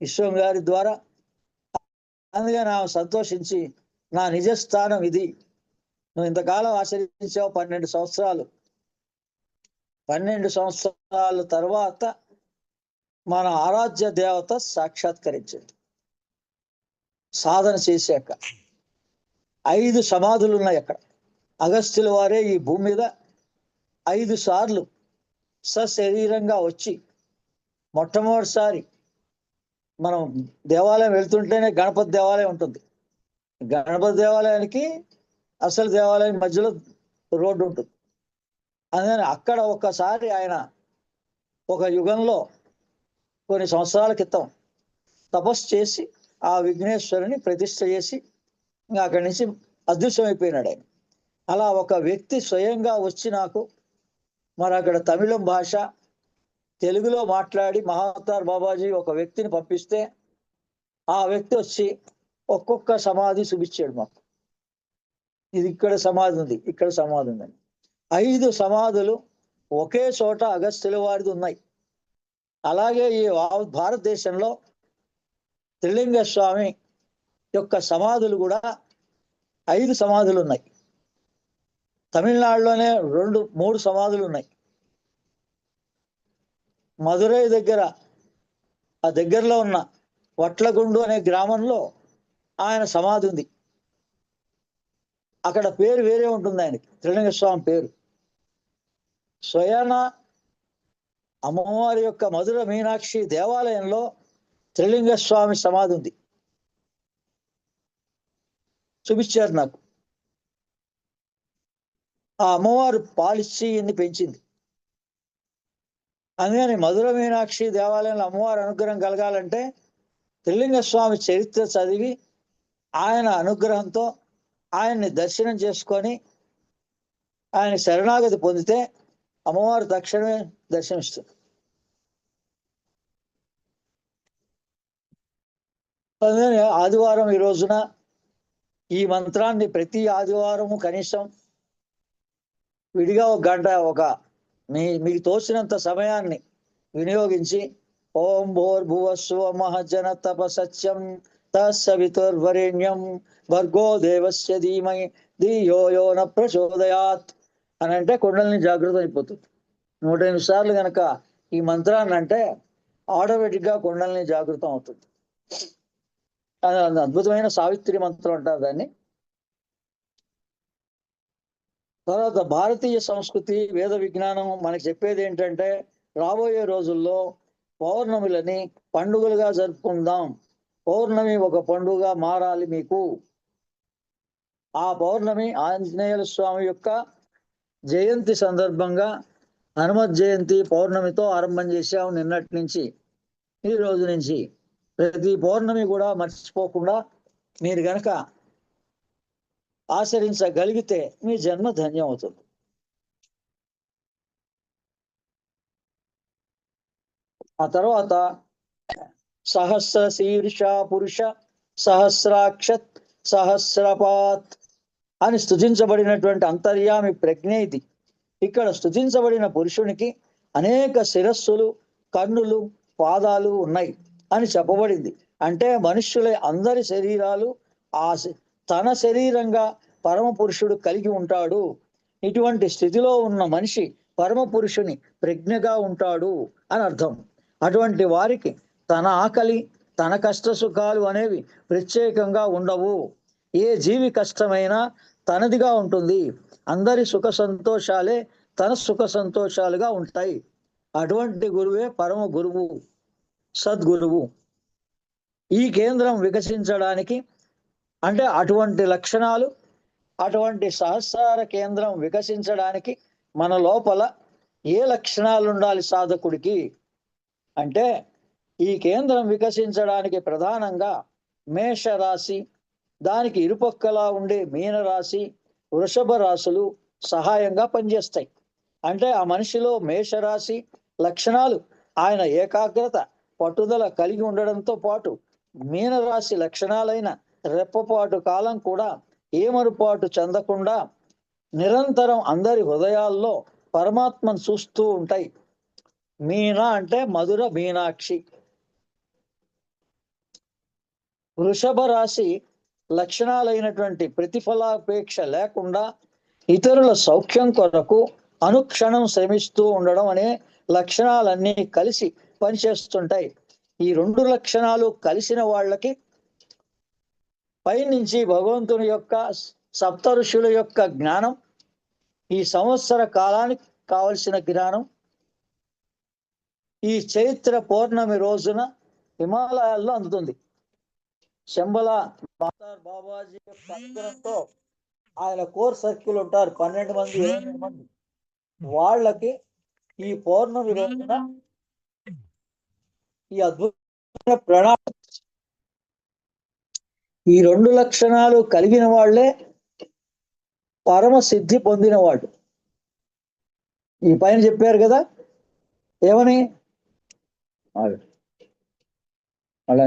విశ్వం గారి ద్వారా. అందుకని ఆమె సంతోషించి, నా నిజస్థానం ఇది, నువ్వు ఇంతకాలం ఆచరించావు 12 సంవత్సరాలు, 12 సంవత్సరాల తర్వాత మన ఆరాధ్య దేవత సాక్షాత్కరించింది. సాధన చేశాక 5 సమాధులు ఉన్నాయి అక్కడ. అగస్త్యుల వారే ఈ భూమి మీద 5 సార్లు సశరీరంగా వచ్చి, మొట్టమొదటిసారి మనం దేవాలయం వెళ్తుంటేనే గణపతి దేవాలయం ఉంటుంది. గణపతి దేవాలయానికి అసలు దేవాలయం మధ్యలో రోడ్డు ఉంటుంది. అందుకని అక్కడ ఒక్కసారి ఆయన ఒక యుగంలో కొన్ని సంవత్సరాల క్రితం తపస్సు చేసి ఆ విఘ్నేశ్వరుని ప్రతిష్ఠ చేసి ఇంకా అక్కడి నుంచి అదృశ్యమైపోయినాడు ఆయన. అలా ఒక వ్యక్తి స్వయంగా వచ్చి నాకు మరి అక్కడ తమిళం భాష తెలుగులో మాట్లాడి మహావతార్ బాబాజీ ఒక వ్యక్తిని పంపిస్తే ఆ వ్యక్తి వచ్చి ఒక్కొక్క సమాధి చూపించాడు మాకు. ఇది ఇక్కడ సమాధి ఉంది, ఇక్కడ సమాధి ఉందని. 5 సమాధులు ఒకే చోట అగస్త్యుల వారిది ఉన్నాయి. అలాగే ఈ భారతదేశంలో త్రిలింగ స్వామి యొక్క సమాధులు కూడా 5 సమాధులు ఉన్నాయి. తమిళనాడులోనే 2-3 సమాధులు ఉన్నాయి. మదురై దగ్గర ఆ దగ్గరలో ఉన్న వట్లగుండు అనే గ్రామంలో ఆయన సమాధి ఉంది. అక్కడ పేరు వేరే ఉంటుంది ఆయనకి, త్రిలింగ స్వామి పేరు. స్వయాన అమ్మవారి యొక్క మధుర మీనాక్షి దేవాలయంలో త్రిలింగ స్వామి సమాధి ఉంది, చూపించారు నాకు. ఆ అమ్మవారు పాలిచ్చి ఇన్ని పెంచింది. అందుకని మధుర మీనాక్షి దేవాలయంలో అమ్మవారి అనుగ్రహం కలగాలంటే త్రిలింగ స్వామి చరిత్ర చదివి ఆయన అనుగ్రహంతో ఆయన్ని దర్శనం చేసుకొని ఆయన శరణాగతి పొందితే అమ్మవారు తక్షణమే దర్శనమిస్తుంది. అందుకని ఆదివారం ఈ రోజున ఈ మంత్రాన్ని ప్రతి ఆదివారము కనీసం విడిగా 1 గంట మీకు తోచినంత సమయాన్ని వినియోగించి ఓం భూర్భువస్సువ మహజన తపసత్యం తస్సవితుర్వరేణ్యం భర్గో దేవస్య ధీమహి ధియో యో న ప్రచోదయాత్ అని అంటే కుండలిని జాగృతం అయిపోతుంది. 108 సార్లు కనుక ఈ మంత్రాన్ని అంటే ఆటోమేటిక్గా కుండలిని జాగృతం అవుతుంది. అది అద్భుతమైన సావిత్రి మంత్రం అంటారు దాన్ని. తర్వాత భారతీయ సంస్కృతి వేద విజ్ఞానం మనకి చెప్పేది ఏంటంటే రాబోయే రోజుల్లో పౌర్ణమిలని పండుగలుగా జరుపుకుందాం. పౌర్ణమి ఒక పండుగ మారాలి మీకు. ఆ పౌర్ణమి ఆంజనేయుల స్వామి యొక్క జయంతి సందర్భంగా హనుమత్ జయంతి పౌర్ణమితో ఆరంభం చేశాము. నిన్నటి నుంచి ఈ రోజు నుంచి ప్రతి పౌర్ణమి కూడా మర్చిపోకుండా మీరు గనక ఆచరించగలిగితే మీ జన్మ ధన్యం అవుతుంది. ఆ తర్వాత సహస్ర శీర్ష పురుష సహస్రాక్షత్ సహస్రపాత్ అని స్తుతించబడినటువంటి అంతర్యామి ప్రజ్ఞ ఇది. ఇక్కడ స్తుతించబడిన పురుషునికి అనేక శిరస్సులు, కన్నులు, పాదాలు ఉన్నాయి అని చెప్పబడింది. అంటే మనుష్యుల అందరి శరీరాలు తన శరీరంగా పరమ పురుషుడు కలిగి ఉంటాడు. ఇటువంటి స్థితిలో ఉన్న మనిషి పరమ పురుషుని ప్రజ్ఞగా ఉంటాడు అని అర్థం. అటువంటి వారికి తన ఆకలి, తన కష్ట సుఖాలు అనేవి ప్రత్యేకంగా ఉండవు. ఏ జీవి కష్టమైనా తనదిగా ఉంటుంది. అందరి సుఖ సంతోషాలే తన సుఖ సంతోషాలుగా ఉంటాయి. అటువంటి గురువే పరమ గురువు, సద్గురువు. ఈ కేంద్రం వికసించడానికి అంటే అటువంటి లక్షణాలు, అటువంటి సహస్రార కేంద్రం వికసించడానికి మన లోపల ఏ లక్షణాలు ఉండాలి సాధకుడికి అంటే, ఈ కేంద్రం వికసించడానికి ప్రధానంగా మేషరాశి, దానికి ఇరుపక్కలా ఉండే మీనరాశి, వృషభ రాశులు సహాయంగా పనిచేస్తాయి. అంటే ఆ మనిషిలో మేషరాశి లక్షణాలు ఆయన ఏకాగ్రత, పట్టుదల కలిగి ఉండడంతో పాటు మీనరాశి లక్షణాలైన రెప్పపాటు కాలం కూడా ఏమరుపాటు చెందకుండా నిరంతరం అందరి హృదయాల్లో పరమాత్మను చూస్తూ ఉంటాయి. మీన అంటే మధుర మీనాక్షి. వృషభ రాశి లక్షణాలైనటువంటి ప్రతిఫలాపేక్ష లేకుండా ఇతరుల సౌఖ్యం కొరకు అనుక్షణం శ్రమిస్తూ ఉండడం అనే లక్షణాలన్నీ కలిసి పనిచేస్తుంటాయి. ఈ రెండు లక్షణాలు కలిసిన వాళ్ళకి పైనుంచి భగవంతుని యొక్క సప్త ఋషుల యొక్క జ్ఞానం, ఈ సంవత్సర కాలానికి కావలసిన జ్ఞానం ఈ చైత్ర పౌర్ణమి రోజున హిమాలయాల్లో అందుతుంది. శంబల మాతార్ బాబాజీ యొక్క అనుగ్రహంతో ఆయన కోర్ సర్కిల్ ఉంటారు 12 మంది 20 మంది, వాళ్ళకి ఈ పౌర్ణమి రోజున ఈ అద్భుతమైన ప్రణాళిక, ఈ రెండు లక్షణాలు కలిగిన వాళ్ళే పరమ సిద్ధి పొందిన వాళ్ళు. ఈ పైన చెప్పారు కదా ఏమని, అలా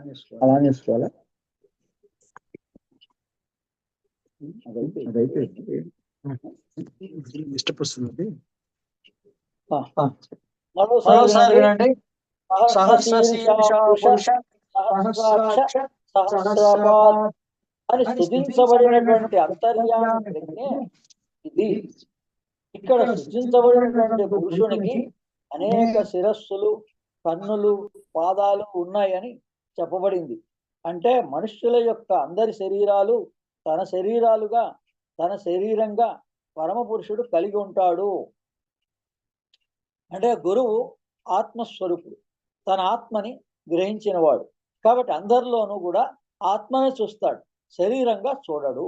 చేసుకోవాలా ఇష్టపడుతుంది. మరోసారి వినండి. అని స్తుతించబడినటువంటి అంతర్యామి ప్రజ్ఞే ఇది. ఇక్కడ సృజించబడినటువంటి పురుషునికి అనేక శిరస్సులు, కన్నులు, పాదాలు ఉన్నాయని చెప్పబడింది. అంటే మనుష్యుల యొక్క అందరి శరీరాలు తన శరీరాలుగా, తన శరీరంగా పరమ పురుషుడు కలిగి ఉంటాడు. అంటే గురువు ఆత్మస్వరూపుడు, తన ఆత్మని గ్రహించినవాడు కాబట్టి అందరిలోనూ కూడా ఆత్మనే చూస్తాడు, శరీరంగా చూడడు.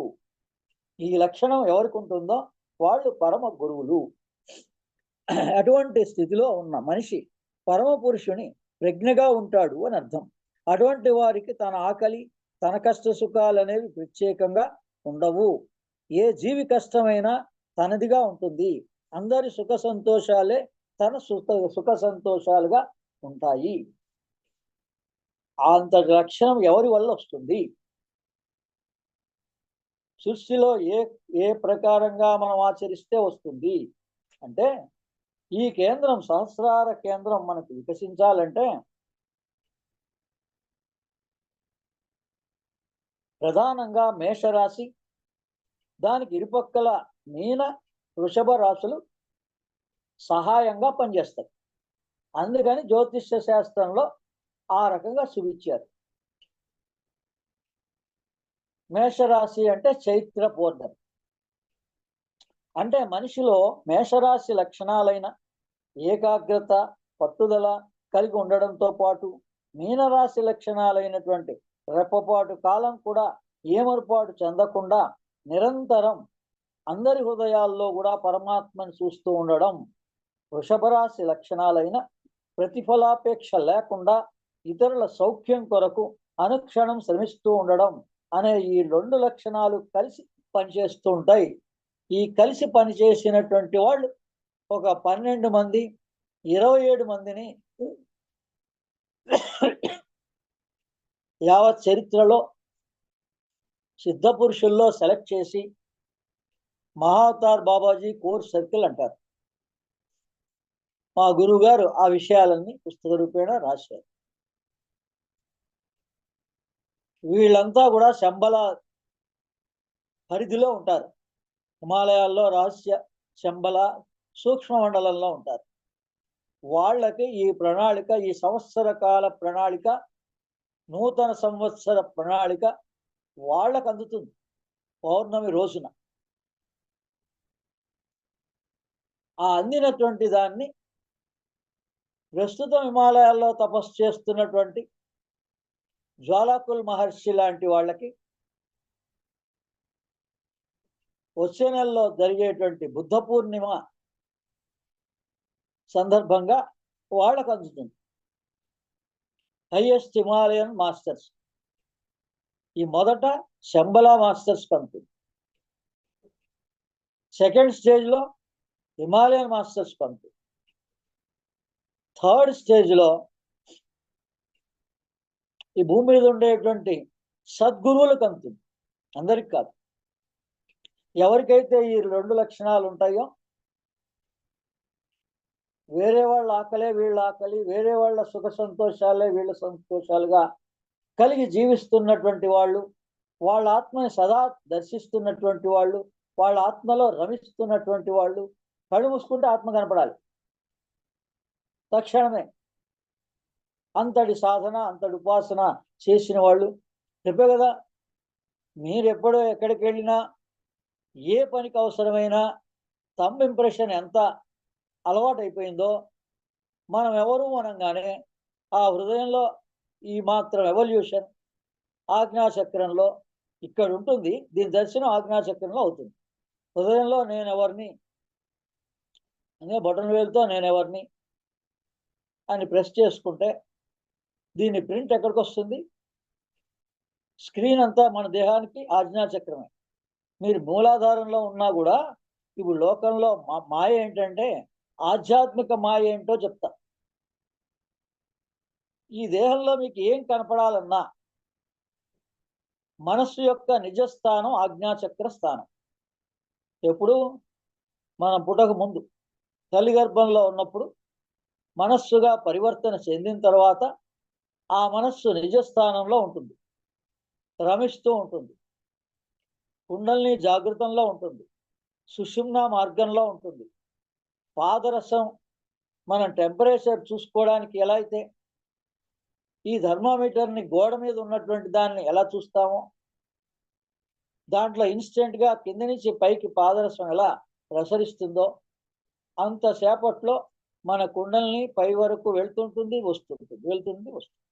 ఈ లక్షణం ఎవరికి ఉంటుందో వాళ్ళు పరమ గురువులు. అటువంటి స్థితిలో ఉన్న మనిషి పరమ పురుషుని ప్రజ్ఞగా ఉంటాడు అని అర్థం. అటువంటి వారికి తన ఆకలి, తన కష్ట సుఖాలు అనేవి ప్రత్యేకంగా ఉండవు. ఏ జీవి కష్టమైనా తనదిగా ఉంటుంది. అందరి సుఖ సంతోషాలే తన సుఖ సంతోషాలుగా ఉంటాయి. అంత లక్షణం ఎవరి వల్ల వస్తుంది? సృష్టిలో ఏ ప్రకారంగా మనం ఆచరిస్తే వస్తుంది అంటే, ఈ కేంద్రం సహస్రార కేంద్రం మనకు వికసించాలంటే ప్రధానంగా మేషరాశి, దానికి ఇరుపక్కల మీన, వృషభ రాశులు సహాయంగా పనిచేస్తాయి. అందుకని జ్యోతిష్య శాస్త్రంలో ఆ రకంగా చూపించారు. మేషరాశి అంటే చైత్ర పౌర్ణమి. అంటే మనిషిలో మేషరాశి లక్షణాలైన ఏకాగ్రత, పట్టుదల కలిగి ఉండడంతో పాటు మీనరాశి లక్షణాలైనటువంటి రెప్పపాటు కాలం కూడా ఏమరుపాటు చెందకుండా నిరంతరం అందరి హృదయాల్లో కూడా పరమాత్మని చూస్తూ ఉండడం, వృషభ రాశి లక్షణాలైన ప్రతిఫలాపేక్ష లేకుండా ఇతరుల సౌఖ్యం కొరకు అనుక్షణం శ్రమిస్తూ ఉండడం అనే ఈ రెండు లక్షణాలు కలిసి పనిచేస్తూ ఉంటాయి. ఈ కలిసి పనిచేసినటువంటి వాళ్ళు ఒక 12 మంది 27 మందిని యావత్ చరిత్రలో సిద్ధ పురుషుల్లో సెలెక్ట్ చేసి మహావతార్ బాబాజీ కోర్ సర్కిల్ అంటారు. మా గురువు గారు ఆ విషయాలన్నీ పుస్తక రూపేణ రాశారు. వీళ్ళంతా కూడా శంబల పరిధిలో ఉంటారు. హిమాలయాల్లో రహస్య శంబల సూక్ష్మ మండలంలో ఉంటారు. వాళ్ళకి ఈ ప్రణాళిక, ఈ సంవత్సర కాల ప్రణాళిక, నూతన సంవత్సర ప్రణాళిక వాళ్ళకు అందుతుంది పౌర్ణమి రోజున. ఆ అందినటువంటి దాన్ని ప్రస్తుతం హిమాలయాల్లో తపస్సు చేస్తున్నటువంటి జ్వాలాకుల్ మహర్షి లాంటి వాళ్ళకి వచ్చే నెలలో జరిగేటువంటి బుద్ధ పూర్ణిమ సందర్భంగా వాళ్ళకు అందుతుంది. హైయెస్ట్ హిమాలయన్ మాస్టర్స్ ఈ మొదట శంబలా మాస్టర్స్ అందుతుంది. సెకండ్ స్టేజ్లో హిమాలయన్ మాస్టర్స్ అందుతుంది. థర్డ్ స్టేజ్లో ఈ భూమి మీద ఉండేటువంటి సద్గురువులకు అందుతుంది. అందరికి కాదు. ఎవరికైతే ఈ రెండు లక్షణాలు ఉంటాయో, వేరే వాళ్ళ ఆకలే వీళ్ళ ఆకలి, వేరే వాళ్ళ సుఖ సంతోషాలే వీళ్ళ సంతోషాలుగా కలిగి జీవిస్తున్నటువంటి వాళ్ళు, వాళ్ళ ఆత్మని సదా దర్శిస్తున్నటువంటి వాళ్ళు, వాళ్ళ ఆత్మలో రమిస్తున్నటువంటి వాళ్ళు, కళ్ళు మూసుకుంటే ఆత్మ కనపడాలి తక్షణమే. అంతటి సాధన, అంతటి ఉపాసన చేసిన వాళ్ళు. చెప్పే కదా, మీరు ఎప్పుడో ఎక్కడికి వెళ్ళినా, ఏ పనికి అవసరమైనా థంబ్ ఇంప్రెషన్ ఎంత అలవాటైపోయిందో, మనం ఎవరు అనగానే ఆ హృదయంలో ఈ మాత్రం ఎవల్యూషన్ ఆజ్ఞాచక్రంలో ఇక్కడ ఉంటుంది. దీని దర్శనం ఆజ్ఞాచక్రంలో అవుతుంది. హృదయంలో నేనెవరిని అనే బటన్ వేలుతో నేనెవరిని అని ప్రెస్ చేసుకుంటే దీని ప్రింట్ ఎక్కడికి వస్తుంది? స్క్రీన్ అంతా మన దేహానికి ఆజ్ఞాచక్రమే. మీరు మూలాధారంలో ఉన్నా కూడా ఇప్పుడు లోకంలో మాయ ఏంటంటే ఆధ్యాత్మిక మాయ ఏంటో చెప్తా. ఈ దేహంలో మీకు ఏం కనపడాలన్నా మనస్సు యొక్క నిజస్థానం ఆజ్ఞాచక్ర స్థానం. ఎప్పుడు? మనం పుట్టక ముందు తల్లి గర్భంలో ఉన్నప్పుడు మనస్సుగా పరివర్తన చెందిన తర్వాత ఆ మనస్సు నిజస్థానంలో ఉంటుంది, రమిస్తూ ఉంటుంది, కుండల్ని జాగృతంలో ఉంటుంది, సుషుమ్నా మార్గంలో ఉంటుంది. పాదరసం మనం టెంపరేచర్ చూసుకోవడానికి ఎలా అయితే ఈ థర్మామీటర్ని గోడ మీద ఉన్నటువంటి దాన్ని ఎలా చూస్తామో, దాంట్లో ఇన్స్టెంట్గా కింద నుంచి పైకి పాదరసం ఎలా ప్రసరిస్తుందో అంతసేపట్లో మన కుండల్ని పై వరకు వెళ్తుంటుంది, వస్తుంటుంది, వెళ్తుంది, వస్తుంది.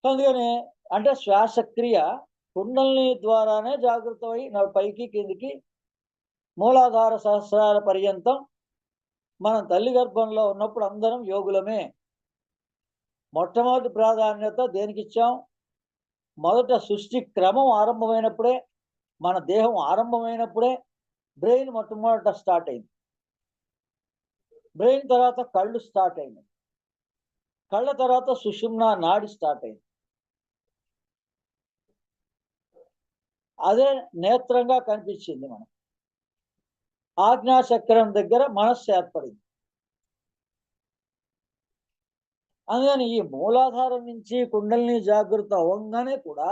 అందుకని అంటే శ్వాసక్రియ కుండల్ని ద్వారానే జాగృతమై పైకి కిందికి మూలాధార సహస్రాల పర్యంతం మనం తల్లి గర్భంలో ఉన్నప్పుడు అందరం యోగులమే. మొట్టమొదటి ప్రాధాన్యత దేనికి ఇచ్చాం? మొదట సృష్టి క్రమం ఆరంభమైనప్పుడే, మన దేహం ఆరంభమైనప్పుడే బ్రెయిన్ మొట్టమొదట స్టార్ట్ అయింది. బ్రెయిన్ తర్వాత కళ్ళు స్టార్ట్ అయింది. కళ్ళ తర్వాత సుషుమ్నా నాడి స్టార్ట్ అయింది. అదే నేత్రంగా కనిపించింది. మనం ఆజ్ఞాచక్రం దగ్గర మనస్సు ఏర్పడింది. అందుకని ఈ మూలాధారం నుంచి కుండలిని జాగృత అవ్వగానే కూడా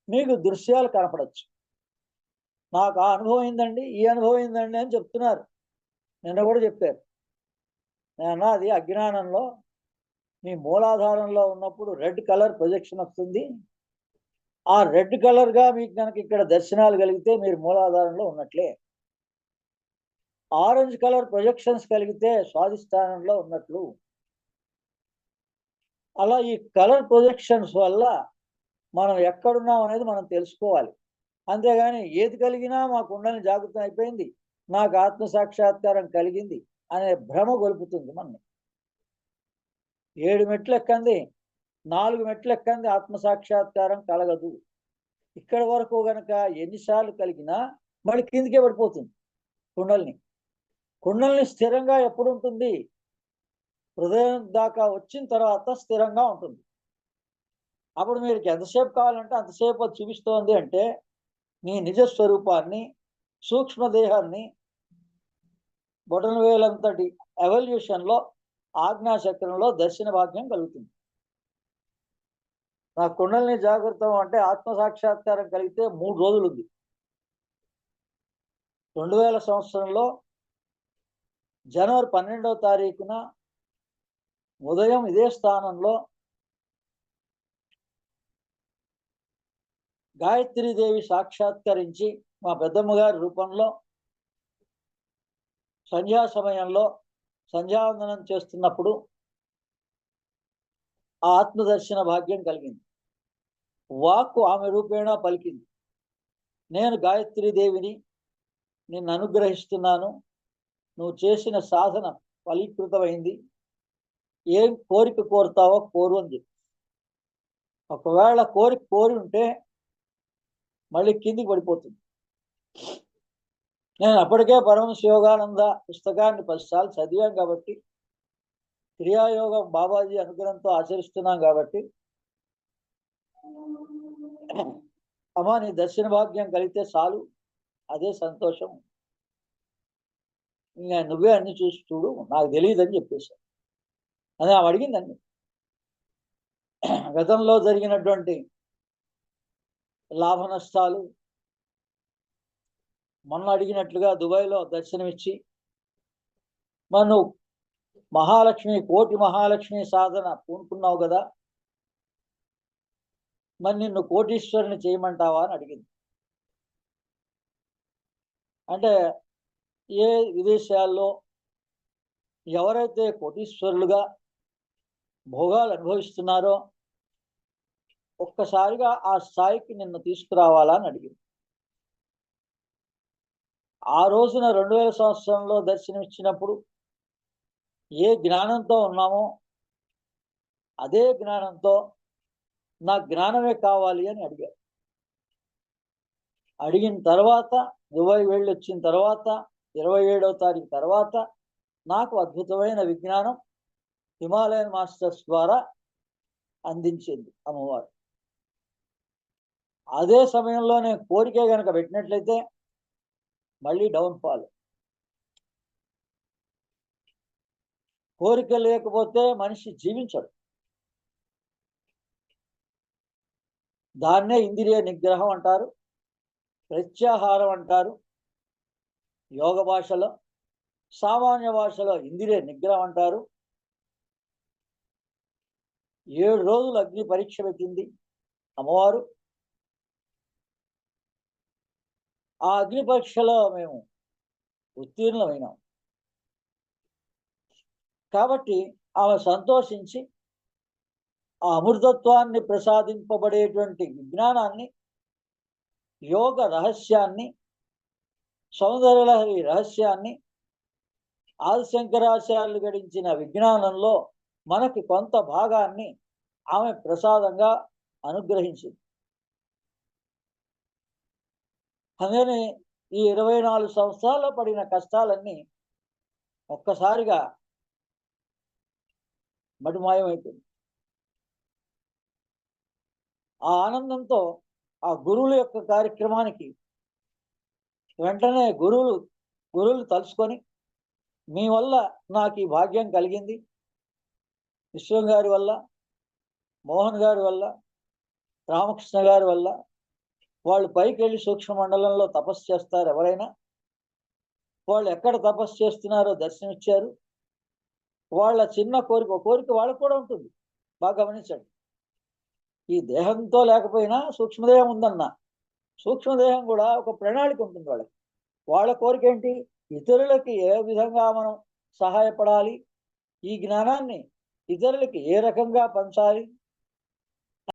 మీకు దృశ్యాలు కనపడచ్చు. నాకు ఆ అనుభవం అయిందండి, ఈ అనుభవం అయిందండి అని చెప్తున్నారు. నిన్న కూడా చెప్పారు. నేను అది అజ్ఞానంలో మీ మూలాధారంలో ఉన్నప్పుడు రెడ్ కలర్ ప్రొజెక్షన్ వస్తుంది. ఆ రెడ్ కలర్గా మీకు కనుక ఇక్కడ దర్శనాలు కలిగితే మీరు మూలాధారంలో ఉన్నట్లే. ఆరెంజ్ కలర్ ప్రొజెక్షన్స్ కలిగితే స్వాధిష్టానంలో ఉన్నట్లు. అలా ఈ కలర్ ప్రొజెక్షన్స్ వల్ల మనం ఎక్కడున్నాం అనేది మనం తెలుసుకోవాలి. అంతేగాని ఏది కలిగినా మా కుండలిని జాగృతం అయిపోయింది, నాకు ఆత్మ సాక్షాత్కారం కలిగింది అనే భ్రమ గొలుపుతుంది మనని. 7 మెట్లు ఎక్కంది, 4 మెట్లు ఎక్కంది ఆత్మ సాక్షాత్కారం కలగదు. ఇక్కడ వరకు గనక ఎన్నిసార్లు కలిగినా మళ్ళీ కిందికే పడిపోతుంది కుండలిని. కుండలిని స్థిరంగా ఎప్పుడు ఉంటుంది? హృదయం దాకా వచ్చిన తర్వాత స్థిరంగా ఉంటుంది. అప్పుడు మీరు ఎంతసేపు కావాలంటే అంతసేపు అది చూపిస్తోంది. అంటే మీ నిజస్వరూపాన్ని, సూక్ష్మదేహాన్ని బొటన వేలంతటి ఎవల్యూషన్లో ఆజ్ఞాచక్రంలో దర్శన భాగ్యం కలుగుతుంది. నా కుండలిని జాగృతం అంటే ఆత్మ సాక్షాత్కారం కలిగితే 3 రోజులు ఉంది. 2000 సంవత్సరంలో జనవరి 12వ తారీఖున ఉదయం ఇదే స్థానంలో గాయత్రీదేవి సాక్షాత్కరించి మా పెద్దమ్మగారి రూపంలో సంధ్యా సమయంలో సంధ్యావందనం చేస్తున్నప్పుడు ఆ ఆత్మదర్శన భాగ్యం కలిగింది. వాక్కు ఆమె రూపేణా పలికింది. నేను గాయత్రీదేవిని, నిన్ను అనుగ్రహిస్తున్నాను, నువ్వు చేసిన సాధన ఫలీకృతమైంది, ఏం కోరిక కోరుతావో కోరు అని చెప్పి. ఒకవేళ కోరిక కోరి ఉంటే మళ్ళీ కిందికి పడిపోతుంది. నేను అప్పటికే పరమహంస యోగానంద పుస్తకాన్ని 10 సార్లు చదివాం కాబట్టి, క్రియాయోగం బాబాజీ అనుగ్రహంతో ఆచరిస్తున్నాం కాబట్టి, అమ్మా నీ దర్శన భాగ్యం కలిగితే చాలు, అదే సంతోషం, ఇంకా నువ్వే అన్ని చూసి చూడు, నాకు తెలియదని చెప్పేశాను. అదే ఆమె అడిగిందండి. గతంలో జరిగినటువంటి లాభ నష్టాలు, మొన్న అడిగినట్లుగా దుబాయ్లో దర్శనమిచ్చి, మరి నువ్వు మహాలక్ష్మి, కోటి మహాలక్ష్మి సాధన పూనుకున్నావు కదా, మరి నిన్ను కోటీశ్వరుని చేయమంటావా అని అడిగింది. అంటే ఏ విదేశాల్లో ఎవరైతే కోటీశ్వరులుగా భోగాలు అనుభవిస్తున్నారో ఒక్కసారిగా ఆ స్థాయికి నిన్ను తీసుకురావాలా అని అడిగింది. ఆ రోజున 2000 సంవత్సరంలో దర్శనమిచ్చినప్పుడు ఏ జ్ఞానంతో ఉన్నామో అదే జ్ఞానంతో నా జ్ఞానమే కావాలి అని అడిగారు. అడిగిన తర్వాత దుబాయ్ వెళ్ళి వచ్చిన తర్వాత 27వ తారీఖు తర్వాత నాకు అద్భుతమైన విజ్ఞానం హిమాలయన్ మాస్టర్స్ ద్వారా అందించింది అమ్మవారు. అదే సమయంలో నేను కోరికే కనుక పెట్టినట్లయితే మళ్ళీ డౌన్ఫాల్. కోరిక లేకపోతే మనిషి జీవించడు. దాన్నే ఇంద్రియ నిగ్రహం అంటారు, ప్రత్యాహారం అంటారు యోగ భాషలో. సామాన్య భాషలో ఇంద్రియ నిగ్రహం అంటారు. 7 రోజులు అగ్ని పరీక్ష పెట్టింది అమ్మవారు. ఆ అగ్ని పరీక్షలో మేము ఉత్తీర్ణమైనాం. కాబట్టి ఆమె సంతోషించి ఆ అమృతత్వాన్ని ప్రసాదింపబడేటువంటి విజ్ఞానాన్ని, యోగ రహస్యాన్ని, సౌందర్యలహరి రహస్యాన్ని, ఆదిశంకరాచార్యులు గడించిన విజ్ఞానంలో మనకి కొంత భాగాన్ని ఆమె ప్రసాదంగా అనుగ్రహించింది. అందుకని ఈ 24 సంవత్సరాల్లో పడిన కష్టాలన్నీ ఒక్కసారిగా మటుమాయమైపోయింది. ఆ ఆనందంతో ఆ గురువుల యొక్క కార్యక్రమానికి వెంటనే గురువులు తలుచుకొని, మీ వల్ల నాకు ఈ భాగ్యం కలిగింది, విశ్వం గారి వల్ల, మోహన్ గారి వల్ల, రామకృష్ణ గారి వల్ల. వాళ్ళు పైకి వెళ్ళి సూక్ష్మ మండలంలో తపస్సు చేస్తారు ఎవరైనా. వాళ్ళు ఎక్కడ తపస్సు చేస్తున్నారో దర్శనమిచ్చారు. వాళ్ళ చిన్న కోరిక వాళ్ళకు కూడా ఉంటుంది. బాగా గమనించండి. ఈ దేహంతో లేకపోయినా సూక్ష్మదేహం ఉందన్న, సూక్ష్మదేహం కూడా ఒక ప్రణాళిక ఉంటుంది వాళ్ళకి. వాళ్ళ కోరిక ఏంటి? ఇతరులకి ఏ విధంగా మనం సహాయపడాలి, ఈ జ్ఞానాన్ని ఇతరులకి ఏ రకంగా పంచాలి,